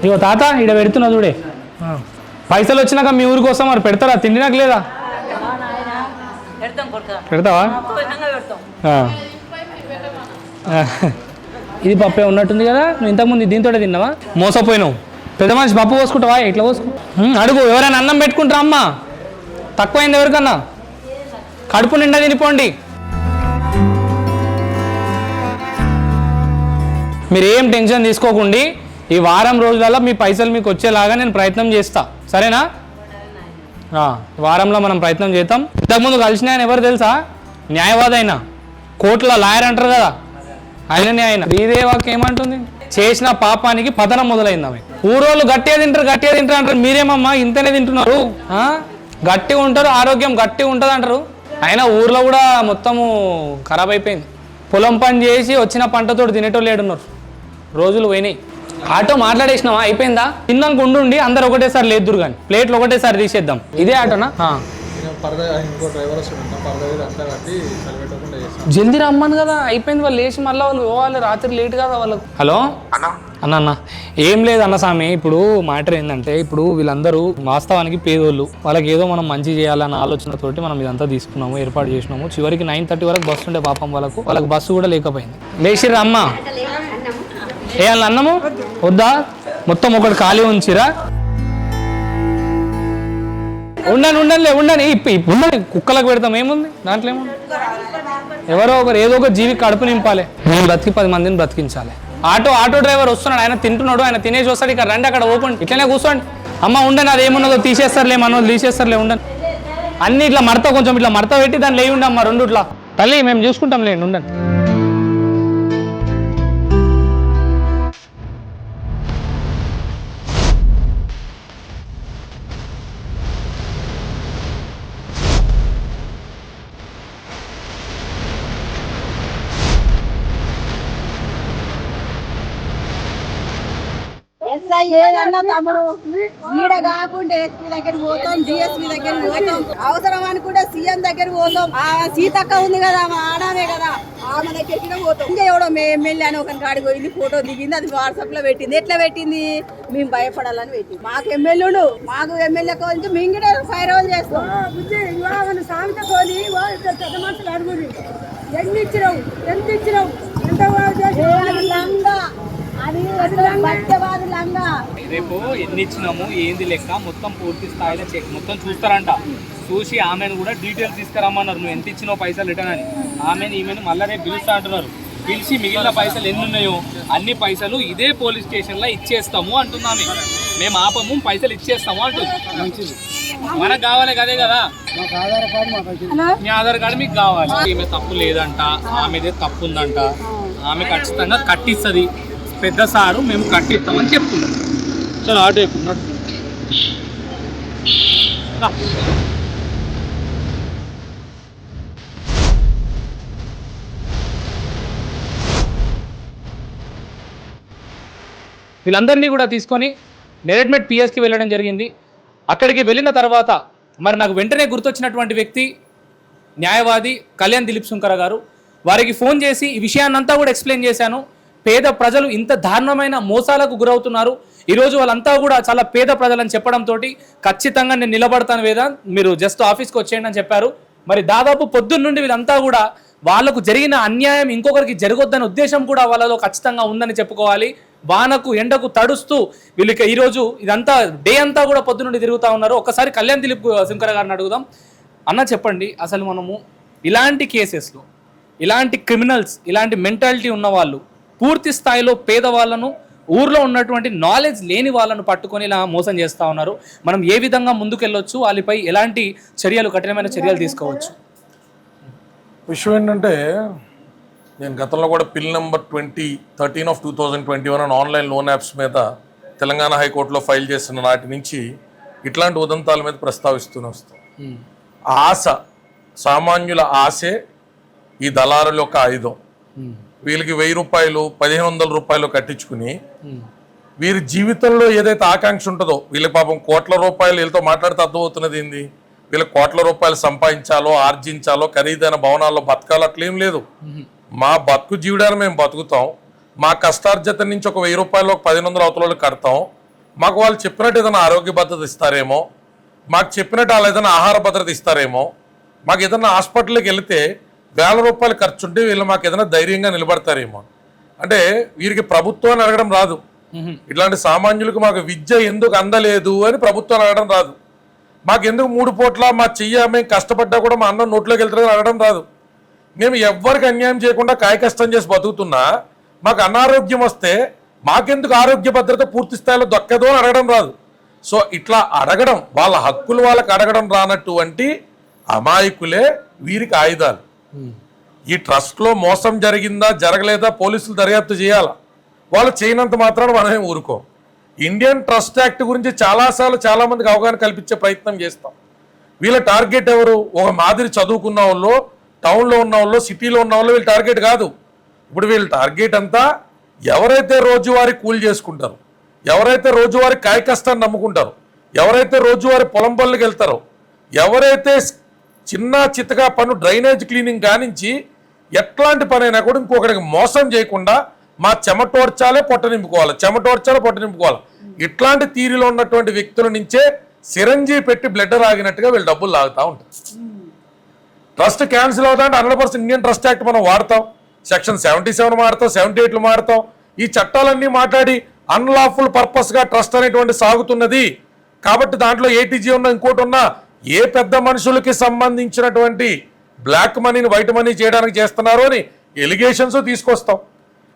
ఇగో తాత ఇక్కడ పెడుతున్నా చూడే. పైసలు వచ్చినాక మీ ఊరికి వస్తాం, మరి పెడతారా? తిండి నాకు లేదా? పెడతావా? ఇది పప్పే ఉన్నట్టుంది కదా. నువ్వు ఇంతకుముందు దీంతో తిన్నావా? మోసపోయినావు. పెద్ద మనిషి పప్పు పోసుకుంటావా? ఇట్లా పోసుకో. అడుగు, ఎవరైనా అన్నం పెట్టుకుంటారా? అమ్మ తక్కువైంది ఎవరికన్నా? కడుపు నిండా తినిపోండి. మీరు ఏం టెన్షన్ తీసుకోకండి. ఈ వారం రోజులలో మీ పైసలు మీకు వచ్చేలాగా నేను ప్రయత్నం చేస్తా, సరేనా? వారంలో మనం ప్రయత్నం చేద్దాం. ఇంతకుముందు కలిసిన ఆయన ఎవరు తెలుసా? న్యాయవాది అయినా, కోర్టులో లాయర్ అంటారు కదా, ఆయననే. ఆయన శ్రీదేవాకి ఏమంటుంది? చేసిన పాపానికి పతనం మొదలైంది. ఆమె ఊరోళ్ళు గట్టిగా తింటారు అంటారు. మీరేమమ్మా ఇంతనే తింటున్నారు? గట్టిగా ఉంటారు, ఆరోగ్యం గట్టిగా ఉంటుంది అంటారు. అయినా ఊర్లో కూడా మొత్తము ఖరాబ్ అయిపోయింది. పొలం పని చేసి వచ్చిన పంటతో తినేటోళ్ళు ఏడున్నారు. రోజులు పోయినాయి. ఆటో మాట్లాడేసినావా? అయిపోయిందా? తిన్నాక ఉండి అందరు ఒకటేసారి లేదురు కానీ ప్లేట్లు ఒకటేసారి తీసేద్దాం. ఇదే ఆటోనా? జల్దీ రమ్మను కదా, అయిపోయింది. వాళ్ళు లేచి మళ్ళీ వాళ్ళు పోవాలి, రాత్రి లేట్ కదా వాళ్ళకు. హలో అన్న, ఏం లేదు అన్న స్వామి. ఇప్పుడు మ్యాటర్ ఏంటంటే, ఇప్పుడు వీళ్ళందరూ వాస్తవానికి పేదోళ్ళు. వాళ్ళకి ఏదో మనం మంచి చేయాలన్న ఆలోచనతోటి మనం ఇదంతా తీసుకున్నాము, ఏర్పాటు చేసినాము. చివరికి 9:30 వరకు బస్సు ఉండే పాపం వాళ్ళకి బస్సు కూడా లేకపోయింది. లేచిర్రా అమ్మ? వేయాలి అన్నము? వద్దా? మొత్తం ఒకటి ఖాళీ ఉంచిరా. ఉండని ఉండని కుక్కలకు పెడతాం, ఏముంది దాంట్లో? ఏముంది? ఎవరో ఒకరు ఏదో ఒక జీవి కడుపు నింపాలి. నేను బ్రతికి 10 మందిని బ్రతికించాలి. ఆటో డ్రైవర్ వస్తున్నాడు, ఆయన తింటున్నాడు, ఆయన తినేసి వస్తాడు. ఇక్కడ రండి, అక్కడ ఓపెన్ ఇట్లనే కూర్చోండి. అమ్మ ఉండని, అది ఏమున్నదో తీసేస్తారులే, మనోళ్ళు తీసేస్తారులే. ఉండని అన్ని ఇట్లా కొంచెం ఇట్లా మడత పెట్టి దాన్ని లేవి ఉండమ్మా. 2 ఇట్లా తల్లి మేము చూసుకుంటాం లేండి. ఉండని. ఏదన్నా తమ్ముడు ఈడ కాకుండా ఎస్పీ దగ్గర పోతాం, డిఎస్పీ దగ్గర పోతాం, అవసరం అనుకుంటే సీఎం దగ్గర పోతాం. ఆ సీతక్క ఉంది కదా, మా ఆడామే కదా, ఆమె దగ్గరికి పోతాం. ఇంకా ఎవడో ఎమ్మెల్యే అని ఒక కాడికి పోయింది, ఫోటో దిగింది, అది వాట్సాప్ లో పెట్టింది. ఎట్లా పెట్టింది? మేము భయపడాలని పెట్టింది. మాకు ఎమ్మెల్యేలు, మాకు ఎమ్మెల్యే కొంచెం మింగిడే ఫైర్ ఆన్ చేస్తాం. సామెత పోలి పెద్ద మనుషులు అడుగుని ఎన్ని ఇచ్చినావు, ఎంత ఇచ్చినావు, ఎంత లంగా రేపు ఎన్ని ఇచ్చినాము ఏంది లెక్క మొత్తం పూర్తి స్థాయిలో చెక్ మొత్తం చూస్తారంట. చూసి ఆమెను కూడా డీటెయిల్స్ తీసుకురమ్మన్నారు. నువ్వు ఎంత ఇచ్చినావు పైసలు రిటర్న్ అని. ఈమెను మళ్ళీ రేపు పిలుస్తా అంటున్నారు. పిలిచి మిగిలిన పైసలు ఎన్ని ఉన్నాయో అన్ని పైసలు ఇదే పోలీస్ స్టేషన్లో ఇచ్చేస్తాము అంటున్నామే. మేము ఆపము, పైసలు ఇచ్చేస్తాము అంటుంది. మంచిది, మనకు కావాలి కదే కదా. మీ ఆధార్ కార్డు మీకు కావాలి. ఈమె తప్పు లేదంట, ఆమెదే తప్పు ఉందంట. ఆమె ఖచ్చితంగా కట్టిస్తుంది. పెద్ద సారు మేము కట్టిస్తామని చెప్తున్నాం. చలో ఆటో వీళ్ళందరినీ కూడా తీసుకొని నేరేడ్మెట్ పిఎస్కి వెళ్ళడం జరిగింది. అక్కడికి వెళ్ళిన తర్వాత మరి నాకు వెంటనే గుర్తొచ్చినటువంటి వ్యక్తి న్యాయవాది కళ్యాణ్ దిలీప్ సుంకర గారు. వారికి ఫోన్ చేసి ఈ విషయాన్నంతా కూడా ఎక్స్ప్లెయిన్ చేశాను. పేద ప్రజలు ఇంత దారుణమైన మోసాలకు గురవుతున్నారు, ఈరోజు వాళ్ళంతా కూడా చాలా పేద ప్రజలని చెప్పడంతో ఖచ్చితంగా నేను నిలబడతాను వేదాంత్, మీరు జస్ట్ ఆఫీస్కి వచ్చేయండి అని చెప్పారు. మరి దాదాపు పొద్దున్న నుండి వీళ్ళంతా కూడా వాళ్ళకు జరిగిన అన్యాయం ఇంకొకరికి జరగొద్దనే ఉద్దేశం కూడా వాళ్ళలో ఖచ్చితంగా ఉందని చెప్పుకోవాలి. వానకు ఎండకు తడుస్తూ వీళ్ళకి ఈరోజు ఇదంతా డే అంతా కూడా పొద్దు నుండి తిరుగుతూ ఉన్నారు. ఒక్కసారి కళ్యాణ్ దిలీప్ సుంకర గారిని అడుగుదాం. అన్న చెప్పండి, అసలు మనము ఇలాంటి కేసెస్లో ఇలాంటి క్రిమినల్స్ ఇలాంటి మెంటాలిటీ ఉన్న వాళ్ళు పూర్తి స్థాయిలో పేదవాళ్ళను ఊర్లో ఉన్నటువంటి నాలెడ్జ్ లేని వాళ్ళను పట్టుకొని ఇలా మోసం చేస్తూ ఉన్నారు. మనం ఏ విధంగా ముందుకెళ్ళొచ్చు, వాళ్ళపై ఎలాంటి చర్యలు కఠినమైన చర్యలు తీసుకోవచ్చు? విషయం ఏంటంటే నేను గతంలో కూడా పిల్ నెంబర్ 13/2021 ఆన్లైన్ లోన్ యాప్స్ మీద తెలంగాణ హైకోర్టులో ఫైల్ చేసిన నాటి నుంచి ఇట్లాంటి ఉదంతాల మీద ప్రస్తావిస్తూనే వస్తాం. ఆశ, సామాన్యుల ఆశే ఈ దళారుల యొక్క ఆయుధం. వీళ్ళకి 1000 రూపాయలు 1500 రూపాయలు కట్టించుకుని వీరి జీవితంలో ఏదైతే ఆకాంక్ష ఉంటుందో, వీళ్ళకి పాపం కోట్ల రూపాయలు వీళ్ళతో మాట్లాడితే అర్థమవుతున్నది ఏంది, వీళ్ళకి కోట్ల రూపాయలు సంపాదించాలో ఆర్జించాలో ఖరీదైన భవనాల్లో బతకాలో అట్లేం లేదు. మా బతుకు జీవితాన్ని మేము బతుకుతాం, మా కష్టార్జిత నుంచి ఒక 1000 రూపాయలు 1500 అవతల కడతాం. మాకు వాళ్ళు చెప్పినట్టు ఏదైనా ఆరోగ్య భద్రత ఇస్తారేమో, మాకు చెప్పినట్టు వాళ్ళు ఏదైనా ఆహార భద్రత ఇస్తారేమో, మాకు ఏదైనా హాస్పిటల్కి వెళితే 1000 రూపాయలు ఖర్చు ఉంటే వీళ్ళు మాకు ఏదైనా ధైర్యంగా నిలబడతారేమో. అంటే వీరికి ప్రభుత్వాన్ని అడగడం రాదు. ఇట్లాంటి సామాన్యులకు మాకు విద్య ఎందుకు అందలేదు అని ప్రభుత్వాన్ని అడగడం రాదు. మాకు ఎందుకు 3 పూట్ల మా చెయ్య మేము కష్టపడ్డా కూడా మా అన్నం నోట్లోకి వెళ్తారని అడగడం రాదు. మేము ఎవ్వరికి అన్యాయం చేయకుండా కాయ కష్టం చేసి బతుకుతున్నా మాకు అనారోగ్యం వస్తే మాకెందుకు ఆరోగ్య భద్రత పూర్తి స్థాయిలో దక్కదు అని అడగడం రాదు. సో ఇట్లా అడగడం, వాళ్ళ హక్కులు వాళ్ళకి అడగడం రానటువంటి అమాయకులే వీరికి ఆయుధాలు. ఈ ట్రస్ట్లో మోసం జరిగిందా జరగలేదా పోలీసులు దర్యాప్తు చేయాలా, వాళ్ళు చేయనంత మాత్రాన మనమే ఊరుకోం. ఇండియన్ ట్రస్ట్ యాక్ట్ గురించి చాలాసార్లు చాలామందికి అవగాహన కల్పించే ప్రయత్నం చేస్తాం. వీళ్ళ టార్గెట్ ఎవరు? ఒక మాదిరి చదువుకున్న వాళ్ళు, టౌన్లో ఉన్న వాళ్ళు, సిటీలో ఉన్న వాళ్ళు వీళ్ళ టార్గెట్ కాదు. ఇప్పుడు వీళ్ళ టార్గెట్ అంతా ఎవరైతే రోజువారీ కూలి చేసుకుంటారో, ఎవరైతే రోజువారీ కాయ కష్టాన్ని నమ్ముకుంటారో, ఎవరైతే రోజువారీ పొలం పనులకు వెళ్తారో, ఎవరైతే చిన్న చిత్తగా పను డ్రైనేజ్ క్లీనింగ్ కానించి ఎట్లాంటి పని అయినా కూడా ఇంకొకరికి మోసం చేయకుండా మా చెమటోర్చాలే పొట్ట నింపుకోవాలి, చెమటోర్చాలే పొట్ట నింపుకోవాలి. ఇట్లాంటి తీరులో ఉన్నటువంటి వ్యక్తుల నుంచే సిరంజీ పెట్టి బ్లడ్ రాగినట్టుగా వీళ్ళు డబ్బులు లాగుతూ ఉంటారు. ట్రస్ట్ క్యాన్సిల్ అవుతా అంటే 100% ఇండియన్ ట్రస్ట్ యాక్ట్ మనం వాడతాం, సెక్షన్ 77 మాడతాం, 78 మాడతాం. ఈ చట్టాలన్నీ మాట్లాడి అన్లాఫుల్ పర్పస్గా ట్రస్ట్ అనేటువంటి సాగుతున్నది కాబట్టి దాంట్లో ఏటీజీ ఉన్నా ఇంకోటి ఉన్నా ఏ పెద్ద మనుషులకి సంబంధించినటువంటి బ్లాక్ మనీని వైట్ మనీ చేయడానికి చేస్తున్నారు అని ఎలిగేషన్స్ తీసుకొస్తాం.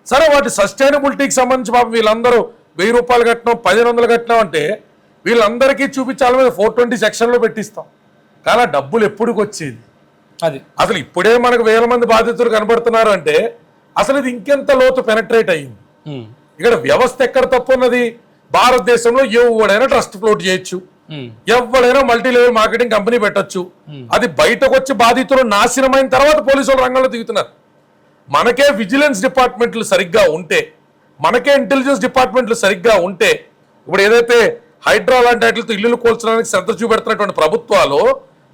సరే, వాటి సస్టైనబిలిటీకి సంబంధించి పాపం వీళ్ళందరూ 1000 రూపాయలు కట్టినాం 1500 కట్టినాం అంటే వీళ్ళందరికీ చూపించాలి మీద 420 సెక్షన్లో పెట్టిస్తాం. కానీ ఆ డబ్బులు ఎప్పుడుకి వచ్చేది? అది అసలు ఇప్పుడే మనకు 1000 మంది బాధితులు కనబడుతున్నారు అంటే అసలు ఇది ఇంకెంత లోతు పెనట్రేట్ అయ్యింది. ఇక్కడ వ్యవస్థ ఎక్కడ తప్పు ఉన్నది? భారతదేశంలో ఎవడైనా ట్రస్ట్ ఫ్లోట్ చేయొచ్చు, ఎవడైనా మల్టీ లెవెల్ మార్కెటింగ్ కంపెనీ పెట్టొచ్చు. అది బయటకు వచ్చి బాధితులు నాశనమైన తర్వాత పోలీసులు రంగంలో దిగుతున్నారు. మనకే విజిలెన్స్ డిపార్ట్మెంట్లు సరిగ్గా ఉంటే, మనకే ఇంటెలిజెన్స్ డిపార్ట్మెంట్లు సరిగ్గా ఉంటే, ఇప్పుడు ఏదైతే హైడ్రా లాంటి వాటితో ఇల్లులు కూల్చడానికి శ్రద్ధ చూపెడుతున్నటువంటి ప్రభుత్వాలు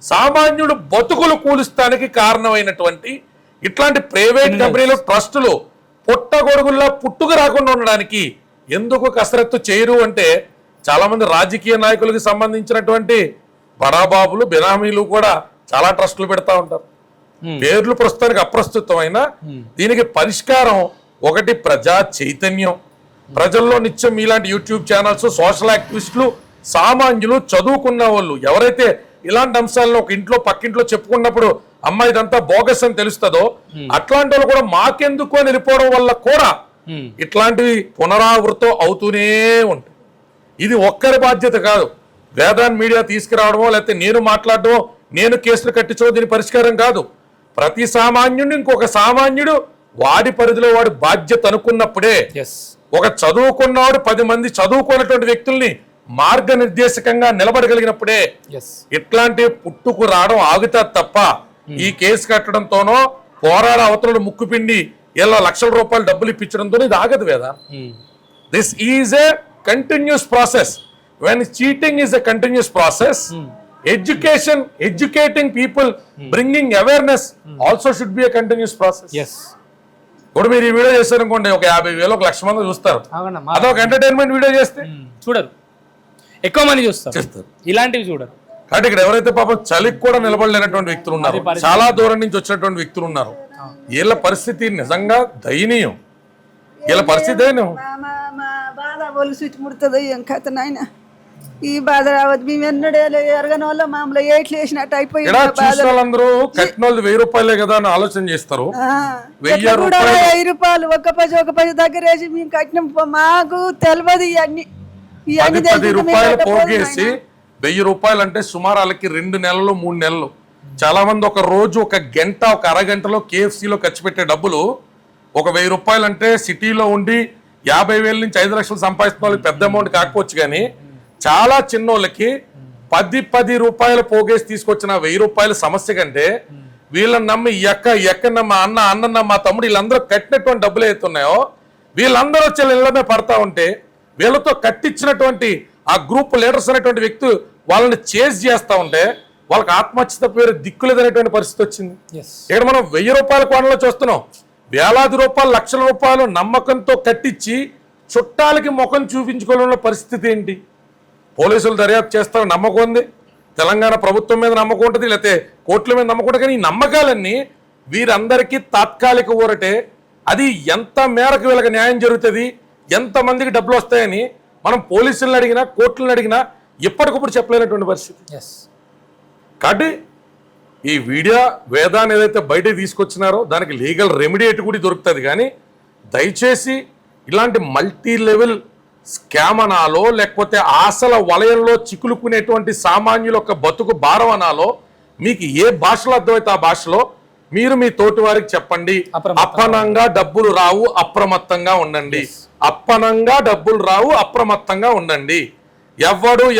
సామాన్యుడు బతుకులు కూలుస్తానికి కారణమైనటువంటి ఇట్లాంటి ప్రైవేట్ కంపెనీలు ట్రస్టులు పుట్టగొడుగుల్లా పుట్టుకు రాకుండా ఉండడానికి ఎందుకు కసరత్తు చేయరు అంటే చాలా మంది రాజకీయ నాయకులకు సంబంధించినటువంటి బడాబాబులు బినామీలు కూడా చాలా ట్రస్టులు పెడతా ఉంటారు. పేర్లు ప్రస్తుతానికి అప్రస్తుతమైన దీనికి పరిష్కారం ఒకటి ప్రజా చైతన్యం. ప్రజల్లో నిత్యం ఇలాంటి యూట్యూబ్ ఛానల్స్, సోషల్ యాక్టివిస్టులు, సామాన్యులు, చదువుకున్న వాళ్ళు ఎవరైతే ఇలాంటి అంశాలను ఒక ఇంట్లో పక్కింట్లో చెప్పుకున్నప్పుడు అమ్మాయి ఇదంతా బోగస్ అని తెలుస్తుందో అట్లాంటి వాళ్ళు కూడా మాకెందుకు అని వెళ్ళిపోవడం వల్ల కూడా ఇట్లాంటివి పునరావృతం అవుతూనే ఉంటాయి. ఇది ఒక్కరి బాధ్యత కాదు. వేదాన్ మీడియా తీసుకురావడమో లేకపోతే నేను మాట్లాడడమో, నేను కేసులు కట్టించో దీని పరిష్కారం కాదు. ప్రతి సామాన్యుడిని ఇంకొక సామాన్యుడు వాడి పరిధిలో వాడి బాధ్యత అనుకున్నప్పుడే ఒక చదువుకున్నవాడు 10 మంది చదువుకున్నటువంటి వ్యక్తుల్ని మార్గనిర్దేశకంగా నిలబడగలిగినప్పుడే ఇట్లాంటి పుట్టుకు రావడం ఆగుతా తప్ప ఈ కేసు కట్టడంతోనో పోరాడ అవతలను ముక్కుపిండి ఇలా లక్షల రూపాయలు డబ్బులు ఇప్పించడంతో ఇది ఆగదు. వేదా This is a continuous process. When cheating is a continuous process, educating people, bringing awareness also should be a continuous process. Yes ఇప్పుడు మీరు ఈ వీడియో చేస్తారనుకోండి, ఒక 50,000 1 లక్ష మంది చూస్తారు. అదొక ఎంటర్టైన్మెంట్ వీడియో చేస్తే చూడరు, ఎక్కువ మంది చూస్తారు, చేస్తారు. ఇలాంటివి చూడరు. కాబట్టి ఇక్కడ ఎవరైతే పాపం చలికి కూడా నిలబడలేనటువంటి వ్యక్తులు ఉన్నారు, చాలా దూరం నుంచి వచ్చినటువంటి వ్యక్తులు ఉన్నారు, వీళ్ళ పరిస్థితి నిజంగా దయనీయం. వీళ్ళ పరిస్థితి దయనీయం. మా బాధ ఒళ్ళు చుట్టి ముడుతుంది ఏం కథ నాయన. ఈ బాధ రావద్దు. మేము ఎన్నడే ఎరగని వల్ల మామూలు ఏట్లు వేసినట్టు అయిపోయింది. ఇక్కడ చూసిన వాళ్ళందరూ కట్టిన వాళ్ళు 1000 రూపాయలే కదా అని ఆలోచన చేస్తారు. 1000 రూపాయలు 1000 రూపాయలు ఒక పది దగ్గర వేసి మేము కట్టిన మాకు తెలియదు ఇవన్నీ. 10 రూపాయలు పోగేసి 1000 రూపాయలు అంటే సుమారు వాళ్ళకి 2 నెలలు 3 నెలలు. చాలా మంది ఒక రోజు ఒక గంట ఒక అరగంటలో KFCలో ఖర్చు పెట్టే డబ్బులు ఒక 1000 రూపాయలు అంటే సిటీలో ఉండి 50,000 నుంచి 5 లక్షలు సంపాదిస్తున్న వాళ్ళకి పెద్ద అమౌంట్ కాకపోవచ్చు, కానీ చాలా చిన్నోళ్ళకి 10 రూపాయలు పోగేసి తీసుకొచ్చిన 1000 రూపాయల సమస్య కంటే వీళ్ళని నమ్మి ఎక్క నమ్మ అన్న నమ్మ తమ్ముడు వీళ్ళందరూ కట్టినటువంటి డబ్బులు అవుతున్నాయో వీళ్ళందరూ వచ్చి ఇళ్ళమే పడతా ఉంటే వీళ్ళతో కట్టించినటువంటి ఆ గ్రూప్ లీడర్స్ అనేటువంటి వ్యక్తులు వాళ్ళని చేజ్ చేస్తా ఉంటే వాళ్ళకి ఆత్మహత్య పేరు దిక్కులేదనేటువంటి పరిస్థితి వచ్చింది. ఇక్కడ మనం 1000 రూపాయల కోణంలో చూస్తున్నాం, వేలాది రూపాయలు లక్షల రూపాయలు నమ్మకంతో కట్టించి చుట్టాలకి ముఖం చూపించుకోవాలన్న పరిస్థితి ఏంటి? పోలీసులు దర్యాప్తు చేస్తారని నమ్మకం ఉంది, తెలంగాణ ప్రభుత్వం మీద నమ్మకం ఉంటుంది, లేకపోతే కోర్టుల మీద నమ్మకం ఉంటుంది, కానీ ఈ నమ్మకాలన్నీ వీరందరికీ తాత్కాలిక ఊరటే. అది ఎంత మేరకు వీళ్ళకి న్యాయం జరుగుతుంది, ఎంతమందికి డబ్బులు వస్తాయని మనం పోలీసులను అడిగినా కోర్టులను అడిగినా ఎప్పటికప్పుడు చెప్పలేనటువంటి పరిస్థితి. కాబట్టి ఈ వీడియో వేదాన్ని ఏదైతే బయటకు తీసుకొచ్చినారో దానికి లీగల్ రెమెడియేట్ కూడా దొరుకుతుంది, కానీ దయచేసి ఇలాంటి మల్టీ లెవెల్ స్కామ్ అనాలో లేకపోతే ఆశల వలయంలో చిక్కులుకునేటువంటి సామాన్యుల యొక్క బతుకు భారం అనాలో మీకు ఏ భాషలో అర్థమైతే ఆ భాషలో మీరు మీ తోటి వారికి చెప్పండి. అప్పనంగా డబ్బులు రావు, అప్రమత్తంగా ఉండండి. అప్పనంగా డబ్బులు రావు, అప్రమత్తంగా ఉండండి.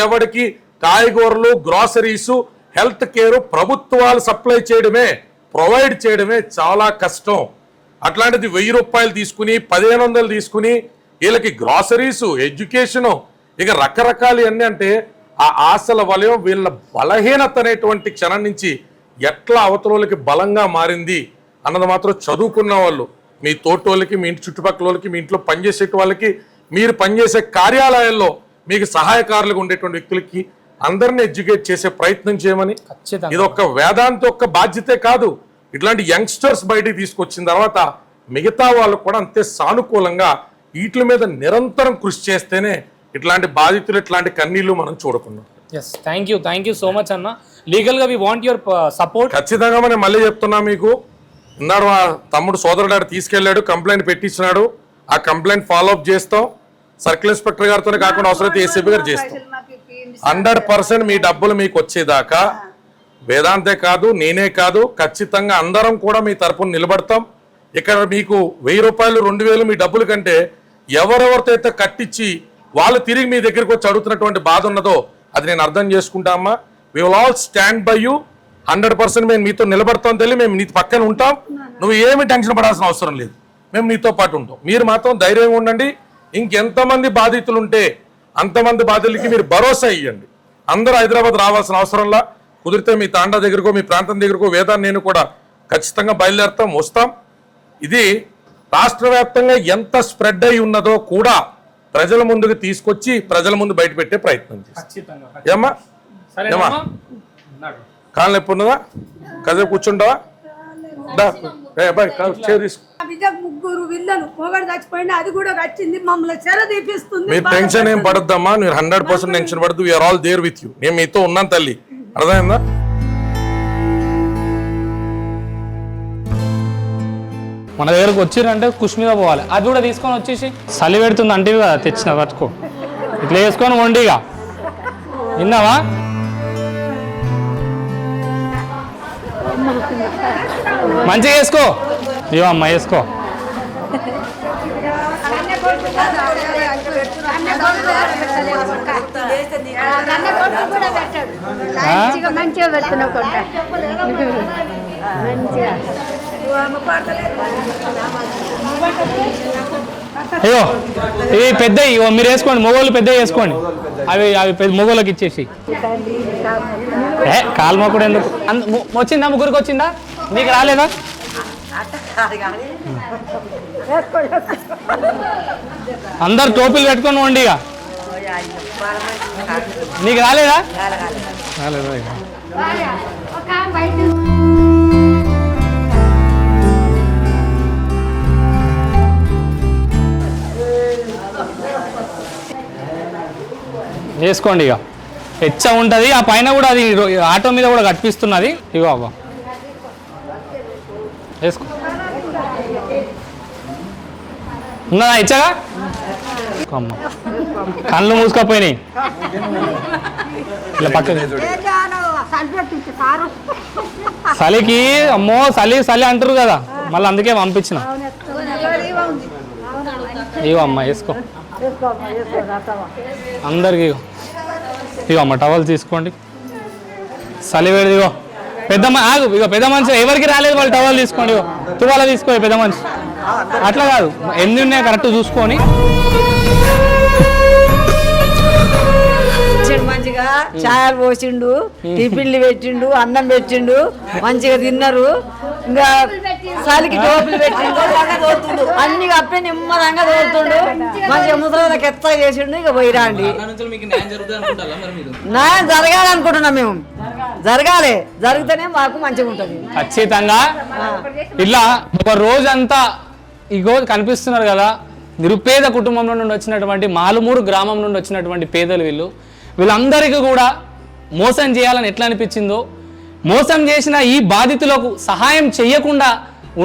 ఎవడికి కాయగూరలు, గ్రాసరీసు, హెల్త్ కేర్ ప్రభుత్వాలు సప్లై చేయడమే, ప్రొవైడ్ చేయడమే చాలా కష్టం. అట్లాంటిది 1000 రూపాయలు తీసుకుని 1500 తీసుకుని వీళ్ళకి గ్రాసరీసు, ఎడ్యుకేషను, ఇక రకరకాలు అన్నీ అంటే ఆ ఆశల వలయం వీళ్ళ బలహీనత అనేటువంటి క్షణం నుంచి ఎట్లా అవతలకి బలంగా మారింది అన్నది మాత్రం చదువుకున్న వాళ్ళు, మీ తోటోళ్ళకి, మీ ఇంటి చుట్టుపక్కల వాళ్ళకి, మీ ఇంట్లో పనిచేసే వాళ్ళకి, మీరు పనిచేసే కార్యాలయాల్లో మీకు సహాయకారులుగా ఉండేటువంటి వ్యక్తులకి అందరినీ ఎడ్యుకేట్ చేసే ప్రయత్నం చేయమని. ఇది ఒక వేదాంత యొక్క బాధ్యతే కాదు, ఇట్లాంటి యంగ్స్టర్స్ బయటికి తీసుకొచ్చిన తర్వాత మిగతా వాళ్ళు కూడా అంతే సానుకూలంగా వీటి మీద నిరంతరం కృషి చేస్తేనే ఇట్లాంటి బాధితులు, ఇట్లాంటి కన్నీళ్లు మనం చూడకున్నాం. థ్యాంక్ యూ సో మచ్ అన్న. లీగల్ గా వి వాంట్ యువర్ సపోర్ట్. ఖచ్చితంగా మనం మళ్ళీ చెప్తున్నా మీకు, ఉన్నాడు మా తమ్ముడు సోదరుడు తీసుకెళ్లాడు, కంప్లైంట్ పెట్టించినాడు, ఆ కంప్లైంట్ ఫాలో అప్ చేస్తాం. సర్కిల్ ఇన్స్పెక్టర్ గారితోనే కాకుండా అవసరమైతే ఏసీపీ గారు చేస్తాం. 100% మీ డబ్బులు మీకు వచ్చేదాకా వేదాంతే కాదు, నేనే కాదు, ఖచ్చితంగా అందరం కూడా మీ తరపున నిలబడతాం. ఇక్కడ మీకు 1000 రూపాయలు 2000 మీ డబ్బుల కంటే ఎవరెవరితో అయితే కట్టించి వాళ్ళు తిరిగి మీ దగ్గరికి వచ్చి అడుగుతున్నటువంటి బాధ ఉన్నదో అది నేను అర్థం చేసుకుంటామా. We will all stand by you. 100% మేము మీతో నిలబడతాం తల్లి, మేము నీ పక్కన ఉంటాం. నువ్వు ఏమి టెన్షన్ పడాల్సిన అవసరం లేదు, మేము నీతో పాటు ఉంటాం. మీరు మాత్రం ధైర్యంగా ఉండండి. ఇంకెంతమంది బాధితులు ఉంటే అంతమంది బాధితులకి మీరు భరోసా ఇవ్వండి. అందరూ హైదరాబాద్ రావాల్సిన అవసరంలా, కుదిరితే మీ తాండా దగ్గరకో మీ ప్రాంతం దగ్గరకో వేదాన్ని నేను కూడా ఖచ్చితంగా బయలుదేరుతాం, వస్తాం. ఇది రాష్ట్ర వ్యాప్తంగా ఎంత స్ప్రెడ్ అయి ఉన్నదో కూడా ప్రజల ముందుకు తీసుకొచ్చి ప్రజల ముందు బయట పెట్టే ప్రయత్నం చేస్తాం. ఏమ్మా ఏమా కాళ్ళు నొప్పి ఉన్నదా? కదే కూర్చుంటావా? ముగ్గురు పిల్లలు పొగడు చచ్చిపోయినా అది కూడా వచ్చింది, మమ్మల్ని చెర తీపిస్తుంది. మీరు టెన్షన్ ఏం పడద్దమ్మా, మీరు 100% టెన్షన్ పడద్దు. We're all there with you. నేను మీతో ఉన్నాను తల్లి, అర్థమైందా? మన దగ్గరకు వచ్చిరంటే కుష్ మీద పోవాలి. అది కూడా తీసుకొని వచ్చేసి చలి పెడుతుంది అంటే కదా తెచ్చిన పట్టుకో, ఇట్లా వేసుకొని వండిగా విన్నావా? మంచిగా వేసుకో, ఇవో అమ్మ వేసుకో. మంచిగా పెడుతున్నావు మంచిగా అయ్యో ఇవి పెద్ద మీరు వేసుకోండి, మొగోళ్ళు పెద్ద వేసుకోండి. అవి మొగోళ్ళకి ఇచ్చేసి. కాల్మ కూడా ఎందుకు వచ్చిందా? ముగ్గురికి వచ్చిందా? నీకు రాలేదా? అందరు టోపీలు పెట్టుకొని ఉండి. ఇక నీకు రాలేదా? రాలేదా? వేసుకోండి. ఇక హెచ్చ ఉంటుంది. ఆ పైన కూడా అది ఆటో మీద కూడా కట్టిస్తున్నది. ఇగో అవ్వ వేసుకో. ఉన్నదా హెచ్చగా? అమ్మ కళ్ళు మూసుకపోయినాయి. ఇలా పక్క చలికి అమ్మో చలి అంటారు కదా, మళ్ళీ అందుకే పంపించిన. ఇగో అమ్మ వేసుకో అందరికి. ఇగో అమ్మ టవల్ తీసుకోండి. చలి వేడి. ఇగో పెద్ద ఆగు. ఇగో పెద్ద మనిషి ఎవరికి రాలేదు వాళ్ళు టవల్ తీసుకోండి. ఇగో తువాల తీసుకో పెద్ద మనిషి. అట్లా కాదు, ఎన్ని ఉన్నాయో కరెక్ట్ చూసుకొని. మంచిగా చాయలు పోసిండు, టిఫిన్లు పెట్టిండు, అన్నం పెట్టిండు, మంచిగా తిన్నారు. ఇంకా చలికి టోపులు పెట్టిండు, తోడుతుండు, అన్ని కప్పి నిమ్మదంగా తోడుతుండు. మంచిగా ముసలికి ఎత్తగా చేసిండు. ఇక పోయిరా అండి. న్యాయం జరగాలనుకుంటున్నాం మేము. జరగాలి, జరిగితేనే మాకు మంచిగా ఉంటుంది. ఖచ్చితంగా ఇలా ఒక రోజంతా ఇగో కనిపిస్తున్నారు కదా, నిరుపేద కుటుంబంలో నుండి వచ్చినటువంటి మాలుమూరు గ్రామం నుండి వచ్చినటువంటి పేదలు వీళ్ళందరికీ కూడా మోసం చేయాలని ఎట్లా అనిపించిందో, మోసం చేసిన ఈ బాధితులకు సహాయం చేయకుండా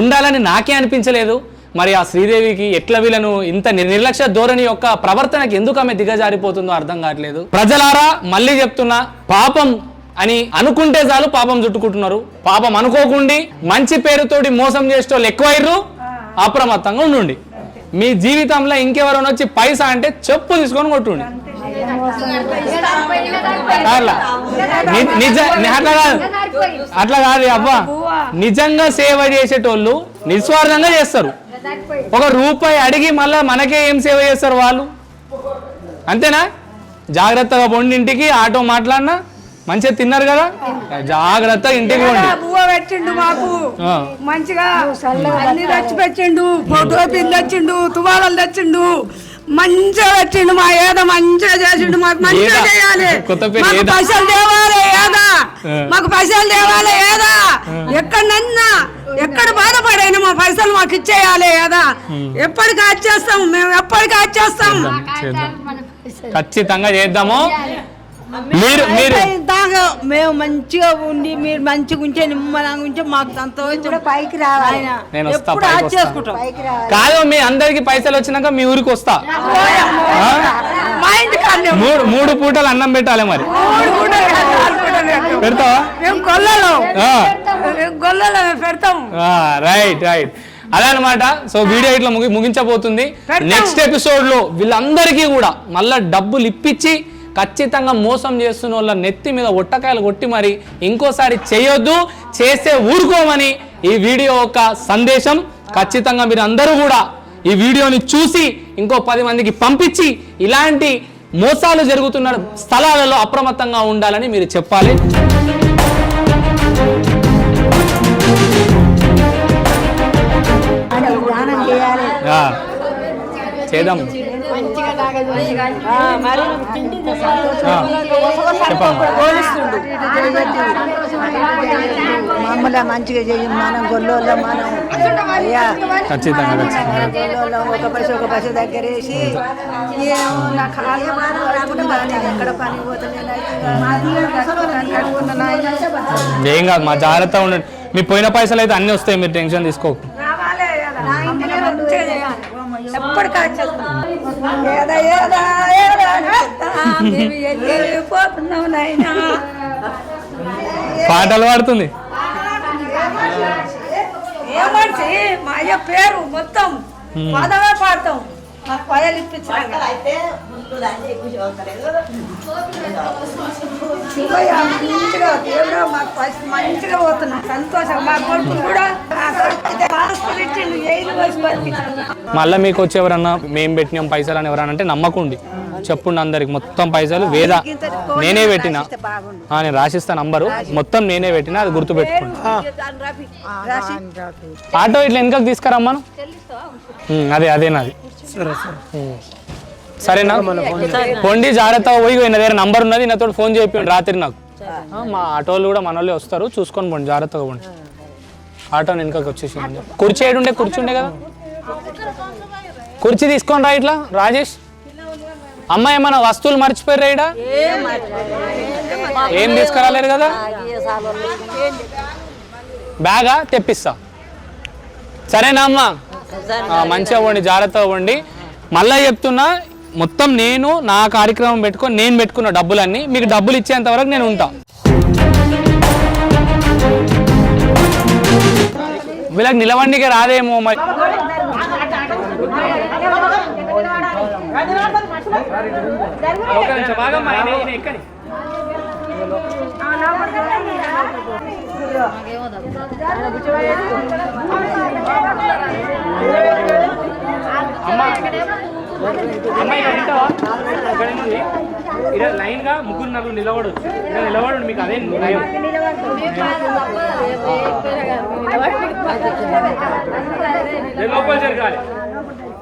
ఉండాలని నాకే అనిపించలేదు. మరి ఆ శ్రీదేవికి ఎట్లా వీళ్ళను ఇంత నిర్లక్ష్య ధోరణి యొక్క ప్రవర్తనకి ఎందుకు ఆమె దిగజారిపోతుందో అర్థం కావట్లేదు. ప్రజలారా మళ్ళీ చెప్తున్నా, పాపం అని అనుకుంటే చాలు పాపం చుట్టుకుంటున్నారు. పాపం అనుకోకుండా మంచి పేరుతోటి మోసం చేసేటోళ్ళు ఎక్కువయ్యారు. అప్రమత్తంగా ఉండండి. మీ జీవితంలో ఇంకెవరైనా వచ్చి పైసా అంటే చెప్పు తీసుకొని కొట్టుండి. అట్లా కాదు అబ్బా. నిజంగా సేవ చేసేటోళ్ళు నిస్వార్థంగా చేస్తారు. ఒక రూపాయి అడిగి మళ్ళా మనకే ఏం సేవ చేస్తారు వాళ్ళు? అంతేనా? జాగ్రత్తగా పొండి ఇంటికి. ఆటో మాట్లాడినా మంచిగా తిన్నారు కదా, జాగ్రత్తగా ఇంటికి పోండి. బువ్వ పెట్టిండు మాకు మంచిగా, అన్ని తెచ్చి పెట్టిండు, ఫోటో పిన్ తెచ్చిండు, తువాలలు తెచ్చిండు, మంచిగా పెట్టిండు. మా ఏదో మంచిగా చేసిండు. మాకు మంచిగా చేయాలి, మాకు పైసలు తేవాలి ఏదా, మాకు పైసలు తేవాలి ఏదా. ఎక్కడన్నా ఎక్కడ బాధపడైనా మా పైసలు మాకు ఇచ్చేయాలి ఏదా. ఎప్పటికి వచ్చేస్తాం మేము, ఎప్పటికి వచ్చేస్తాం. ఖచ్చితంగా చేద్దాము. మేము మంచిగా ఉండి మీరు మంచిగా ఉంటే నిమ్మలంగా ఉంటే మాకు సంతోషం. పైకి రావాలి, కాదు మీ అందరికి పైసలు వచ్చినాక మీ ఊరికి వస్తా. మూడు పూటలు అన్నం పెట్టాలి. మరి పెడతావా? రైట్ రైట్ అదే అనమాట. సో వీడియో ఇట్లా ముగించబోతుంది. నెక్స్ట్ ఎపిసోడ్ లో వీళ్ళందరికీ కూడా మళ్ళా డబ్బులు ఇప్పించి ఖచ్చితంగా మోసం చేస్తున్న వాళ్ళ నెత్తి మీద ఒట్టకాయలు కొట్టి మరి ఇంకోసారి చేయొద్దు, చేస్తే ఊరుకోమని ఈ వీడియో ఒక సందేశం. ఖచ్చితంగా మీరు అందరూ కూడా ఈ వీడియోని చూసి ఇంకో 10 మందికి పంపించి ఇలాంటి మోసాలు జరుగుతున్న స్థలాలలో అప్రమత్తంగా ఉండాలని మీరు చెప్పాలి. చేద్దాం. మమ్మల్ని మంచిగా చేయం. మనం గొల్లోళ్ళ మనం అయ్యా ఖచ్చితంగా ఒక పైస దగ్గర వేసి నా ఖాళీ ఎక్కడ పని పోతుంది. ఏం కాదు, మా జాగ్రత్త ఉండండి. మీ పోయిన పైసలు అయితే అన్ని వస్తాయి, మీరు టెన్షన్ తీసుకోకు. పాటలు పాడుతుంది. మా అయ్య పేరు మొత్తం పదవే పాడతాం. మాకు పైసలు ఇప్పించాలి మంచిగా దేవుడు మాకు పైసలు మంచిగా పోతున్నాం సంతోషం. మా కొడుకు కూడా హాస్పిటల్ ఇచ్చిండు, ఏది వచ్చి పంపించాను. మళ్ళీ మీకు వచ్చి ఎవరన్నా మేము పెట్టినాం పైసలు అని ఎవరన్నా అంటే నమ్మకుండి చెప్పుండి అందరికి మొత్తం పైసలు వేద నేనే పెట్టినా, నేను రాసిస్తా నంబరు, మొత్తం నేనే పెట్టినా, అది గుర్తు పెట్టుకోండి. ఆటో ఇట్లా వెనకకి తీసుకురమ్మను. అదే నాది. సరేనా పోండి, జాగ్రత్తగా పోయి నా దగ్గర నంబర్ ఉన్నది, నాతో ఫోన్ చేయండి రాత్రి నాకు. మా ఆటోలు కూడా మన వాళ్ళే వస్తారు, చూసుకొని పోండి, జాగ్రత్తగా పోండి. ఆటో వెనకకి వచ్చేసి కుర్చీ ఏడుండే, కూర్చుండే కదా, కుర్చీ తీసుకొని రా. ఇట్లా రాజేష్ అమ్మ ఏమన్నా వస్తువులు మర్చిపోయారా? ఇడ ఏం తీసుకురాలేరు కదా, బ్యాగా తెప్పిస్తా. సరేనా అమ్మ, మంచిగా పోండి, జాగ్రత్తగా పోండి. మళ్ళీ చెప్తున్నా, మొత్తం నేను నా కార్యక్రమం పెట్టుకొని నేను పెట్టుకున్న డబ్బులన్నీ మీకు డబ్బులు ఇచ్చేంత వరకు నేను ఉంటా. వీళ్ళకి నిలవండికి రాదేమో మరి. లైన్ గా ముగ్గురు నలుగురు నిలబడొచ్చు, నిలబడండి, మీకు అదే నయం. లోపల జరగాలి,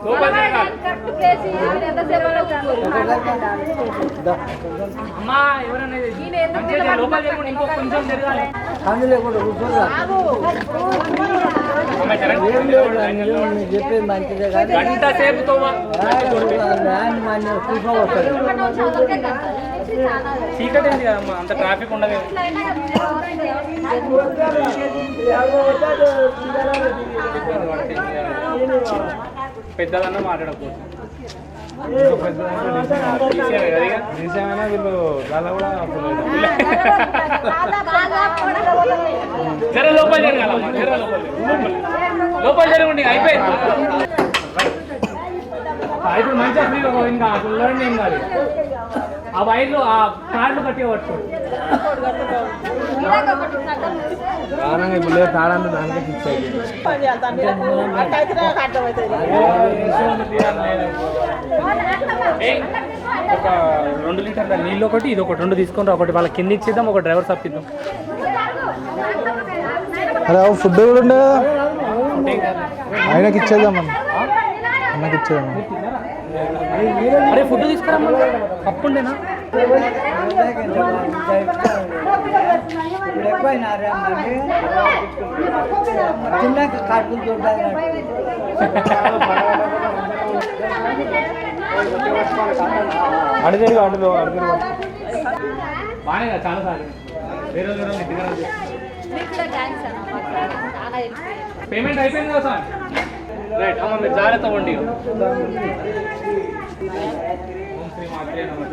లోపల జరగాలి. అమ్మా ఎవరైనా లోపల జరగండి, ఇంకో కొంచెం జరగాలి. గంట సేపు చీకటి ఉంది కదమ్మా, అంత ట్రాఫిక్ ఉండదు. పెద్దదన్నా మాట్లాడకపోతే జర లోపల జరగాలమ్మా, జర లోపల జరగండి. అయిపోయింది, ఇప్పుడు మంచిగా ఫ్రీగా ఇంకా చూడండి, ఏం కాదు. ఆ వైర్లు ఆ కార్డులు కట్టి పట్టుకోండి. ఇప్పుడు తాళంతా దానికి ఫిక్స్ అయిపోయింది. ఒక 2 లీటర్ల నీళ్ళు ఒకటి, ఇది ఒకటి, 2 తీసుకొని ఒకటి వాళ్ళ కింద ఇచ్చేద్దాం, ఒక డ్రైవర్ తప్పిద్దాం. అరే ఫుడ్ కూడా ఉండే ఆయనకి ఇచ్చేద్దామని, అన్నకి ఇచ్చేద్దాం. అరే ఫుడ్ తీసుకురమ్మా, అప్పుండేనా? అడిదేరు అడుగు బాగానే కదా, చాలా సార్లు వేరే పేమెంట్ అయిపోయింది కదా సార్. రైట్ అమ్మ, మీరు జాగ్రత్త ఉండి,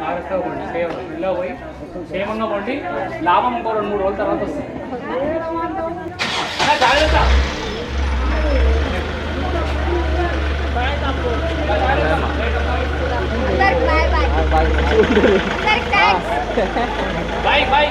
జాగ్రత్తగా ఉండి, ఇళ్ళో పోయి క్షేమంగా ఉండి, లాభం ఇంకో 2-3 రోజుల తర్వాత వస్తుంది. జాగ్రత్త. Bye bye.